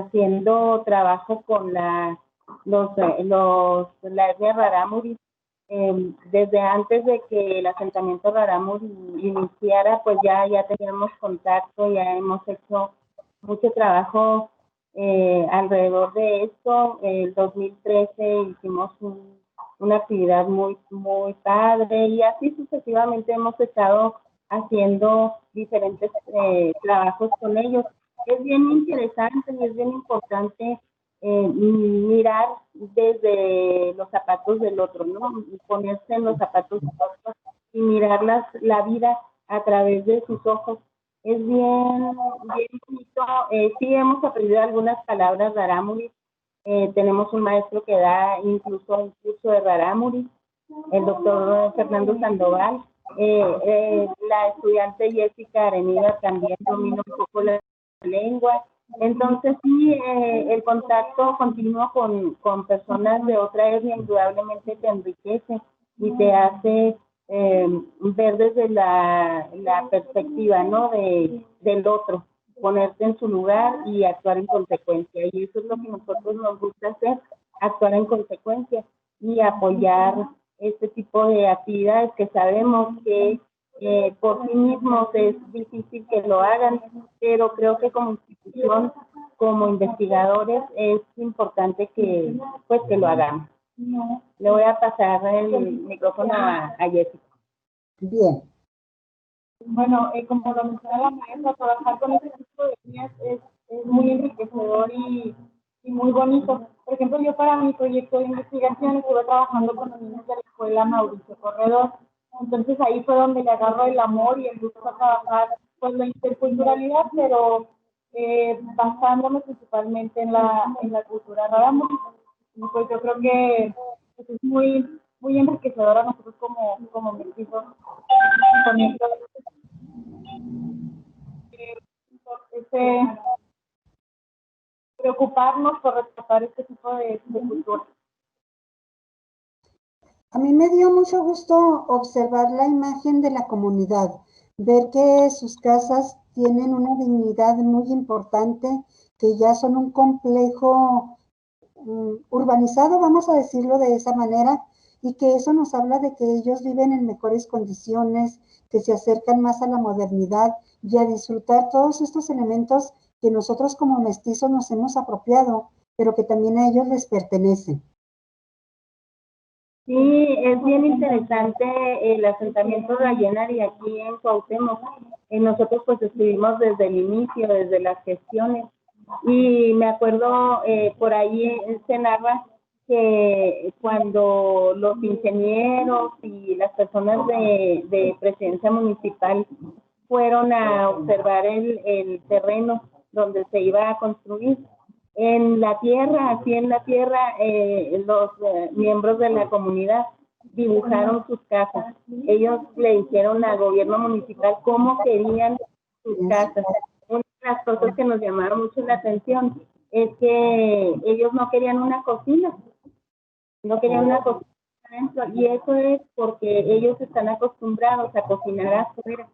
haciendo trabajo con la etnia rarámuri. Desde antes de que el asentamiento rarámuri iniciara, pues ya teníamos contacto, ya hemos hecho mucho trabajo alrededor de esto. En 2013 hicimos una actividad muy padre y así sucesivamente hemos estado haciendo diferentes trabajos con ellos. Es bien interesante y es bien importante mirar desde los zapatos del otro, ¿no? Ponerse en los zapatos del otro y mirar la vida a través de sus ojos. Es bien bonito. Sí hemos aprendido algunas palabras rarámuri. Tenemos un maestro que da incluso un curso de rarámuri, el doctor Fernando Sandoval. La estudiante Jessica Areníbar también domina un poco la lengua. Entonces sí, el contacto continuo con personas de otra etnia indudablemente te enriquece y te hace ver desde la perspectiva, ¿no? del otro, ponerte en su lugar y actuar en consecuencia. Y eso es lo que nosotros nos gusta hacer, actuar en consecuencia y apoyar este tipo de actividades que sabemos que por sí mismos es difícil que lo hagan, pero creo que como institución, como investigadores, es importante que lo hagamos. Le voy a pasar el micrófono a Jessica. Bien. Bueno, como lo mencionaba la maestra, trabajar con este tipo de niñas es muy enriquecedor y muy bonito. Por ejemplo, yo para mi proyecto de investigación estuve trabajando con los niños de la escuela Mauricio Corredor. Entonces ahí fue donde le agarro el amor y el gusto a trabajar pues la interculturalidad, pero basándome principalmente en la cultura rarámuri. Y pues yo creo que pues, es muy enriquecedor a nosotros como mestizos con esto. Preocuparnos por rescatar este tipo de cultura. A mí me dio mucho gusto observar la imagen de la comunidad, ver que sus casas tienen una dignidad muy importante, que ya son un complejo urbanizado, vamos a decirlo de esa manera, y que eso nos habla de que ellos viven en mejores condiciones, que se acercan más a la modernidad y a disfrutar todos estos elementos que nosotros como mestizos nos hemos apropiado, pero que también a ellos les pertenecen. Sí, es bien interesante el asentamiento Rayenari aquí en Cuauhtémoc. Nosotros pues estuvimos desde el inicio, desde las gestiones, y me acuerdo por ahí se narra que cuando los ingenieros y las personas de presidencia municipal fueron a observar el terreno donde se iba a construir, en la tierra, así en la tierra, los miembros de la comunidad dibujaron sus casas. Ellos le dijeron al gobierno municipal cómo querían sus casas. Una de las cosas que nos llamaron mucho la atención es que ellos no querían una cocina, no querían una cocina adentro, y eso es porque ellos están acostumbrados a cocinar afuera,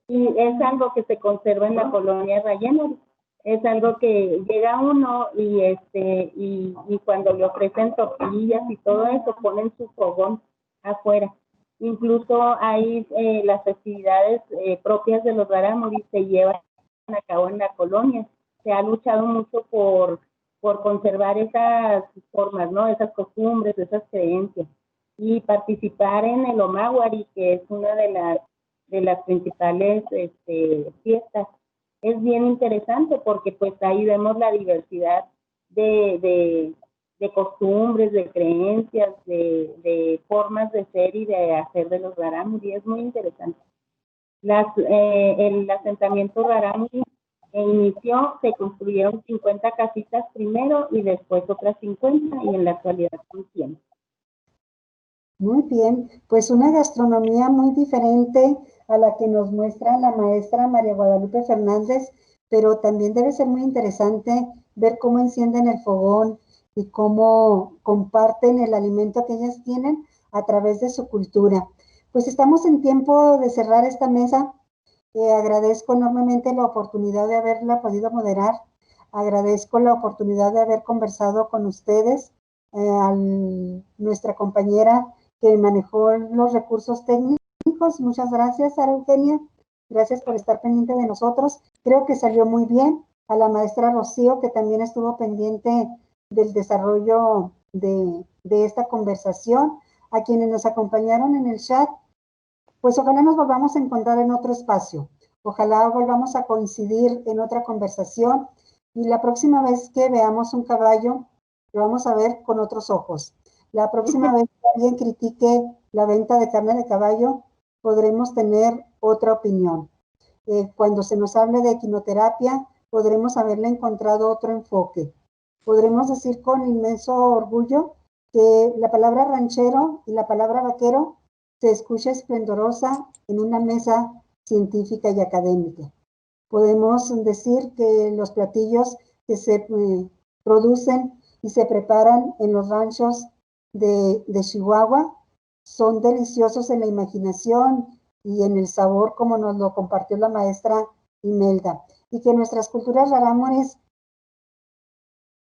y es algo que se conserva en la colonia Rayenari. Es algo que llega uno y cuando le ofrecen tortillas y todo eso, ponen su fogón afuera. Incluso hay las festividades propias de los rarámuris se llevan a cabo en la colonia. Se ha luchado mucho por conservar esas formas, ¿no? Esas costumbres, esas creencias. Y participar en el Omawari, que es una de las principales fiestas, es bien interesante porque pues ahí vemos la diversidad de costumbres, de creencias, de formas de ser y de hacer de los rarámuri. Es muy interesante. El asentamiento rarámuri inició, se construyeron 50 casitas primero y después otras 50, y en la actualidad son 100. Muy bien, pues una gastronomía muy diferente a la que nos muestra la maestra María Guadalupe Fernández, pero también debe ser muy interesante ver cómo encienden el fogón y cómo comparten el alimento que ellas tienen a través de su cultura. Pues estamos en tiempo de cerrar esta mesa. Agradezco enormemente la oportunidad de haberla podido moderar. Agradezco la oportunidad de haber conversado con ustedes, a nuestra compañera que manejó los recursos técnicos. Muchas gracias, Sara Eugenia. Gracias por estar pendiente de nosotros. Creo que salió muy bien. A la maestra Rocío, que también estuvo pendiente del desarrollo de esta conversación. A quienes nos acompañaron en el chat, pues ojalá nos volvamos a encontrar en otro espacio. Ojalá volvamos a coincidir en otra conversación, y la próxima vez que veamos un caballo, lo vamos a ver con otros ojos. La próxima vez que alguien critique la venta de carne de caballo, podremos tener otra opinión. Cuando se nos hable de equinoterapia, podremos haberle encontrado otro enfoque. Podremos decir con inmenso orgullo que la palabra ranchero y la palabra vaquero se escucha esplendorosa en una mesa científica y académica. Podemos decir que los platillos que se producen y se preparan en los ranchos de Chihuahua son deliciosos en la imaginación y en el sabor, como nos lo compartió la maestra Imelda, y que nuestras culturas rarámuris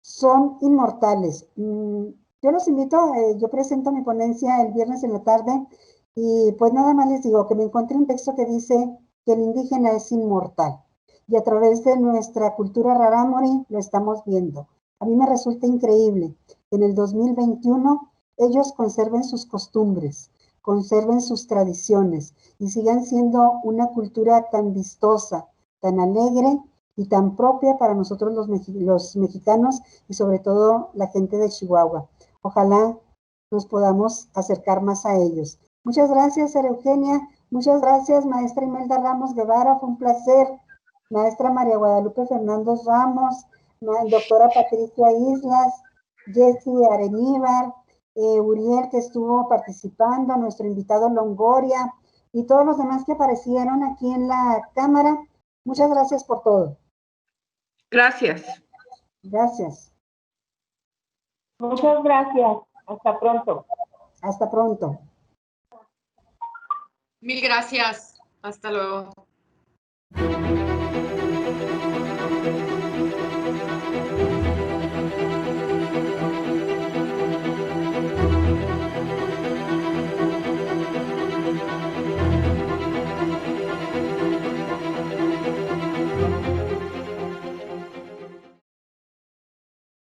son inmortales. Yo los invito, yo presento mi ponencia el viernes en la tarde, y pues nada más les digo que me encontré un texto que dice que el indígena es inmortal, y a través de nuestra cultura rarámuri lo estamos viendo. A mí me resulta increíble que en el 2021 ellos conserven sus costumbres, conserven sus tradiciones y sigan siendo una cultura tan vistosa, tan alegre y tan propia para nosotros los mexicanos, y sobre todo la gente de Chihuahua. Ojalá nos podamos acercar más a ellos. Muchas gracias, Sara Eugenia. Muchas gracias, maestra Imelda Ramos Guevara. Fue un placer. Maestra María Guadalupe Fernández Ramos, doctora Patricia Islas, Jessie Areníbar, Uriel, que estuvo participando, nuestro invitado Longoria, y todos los demás que aparecieron aquí en la cámara. Muchas gracias por todo. Gracias. Gracias. Muchas gracias. Hasta pronto. Hasta pronto. Mil gracias. Hasta luego.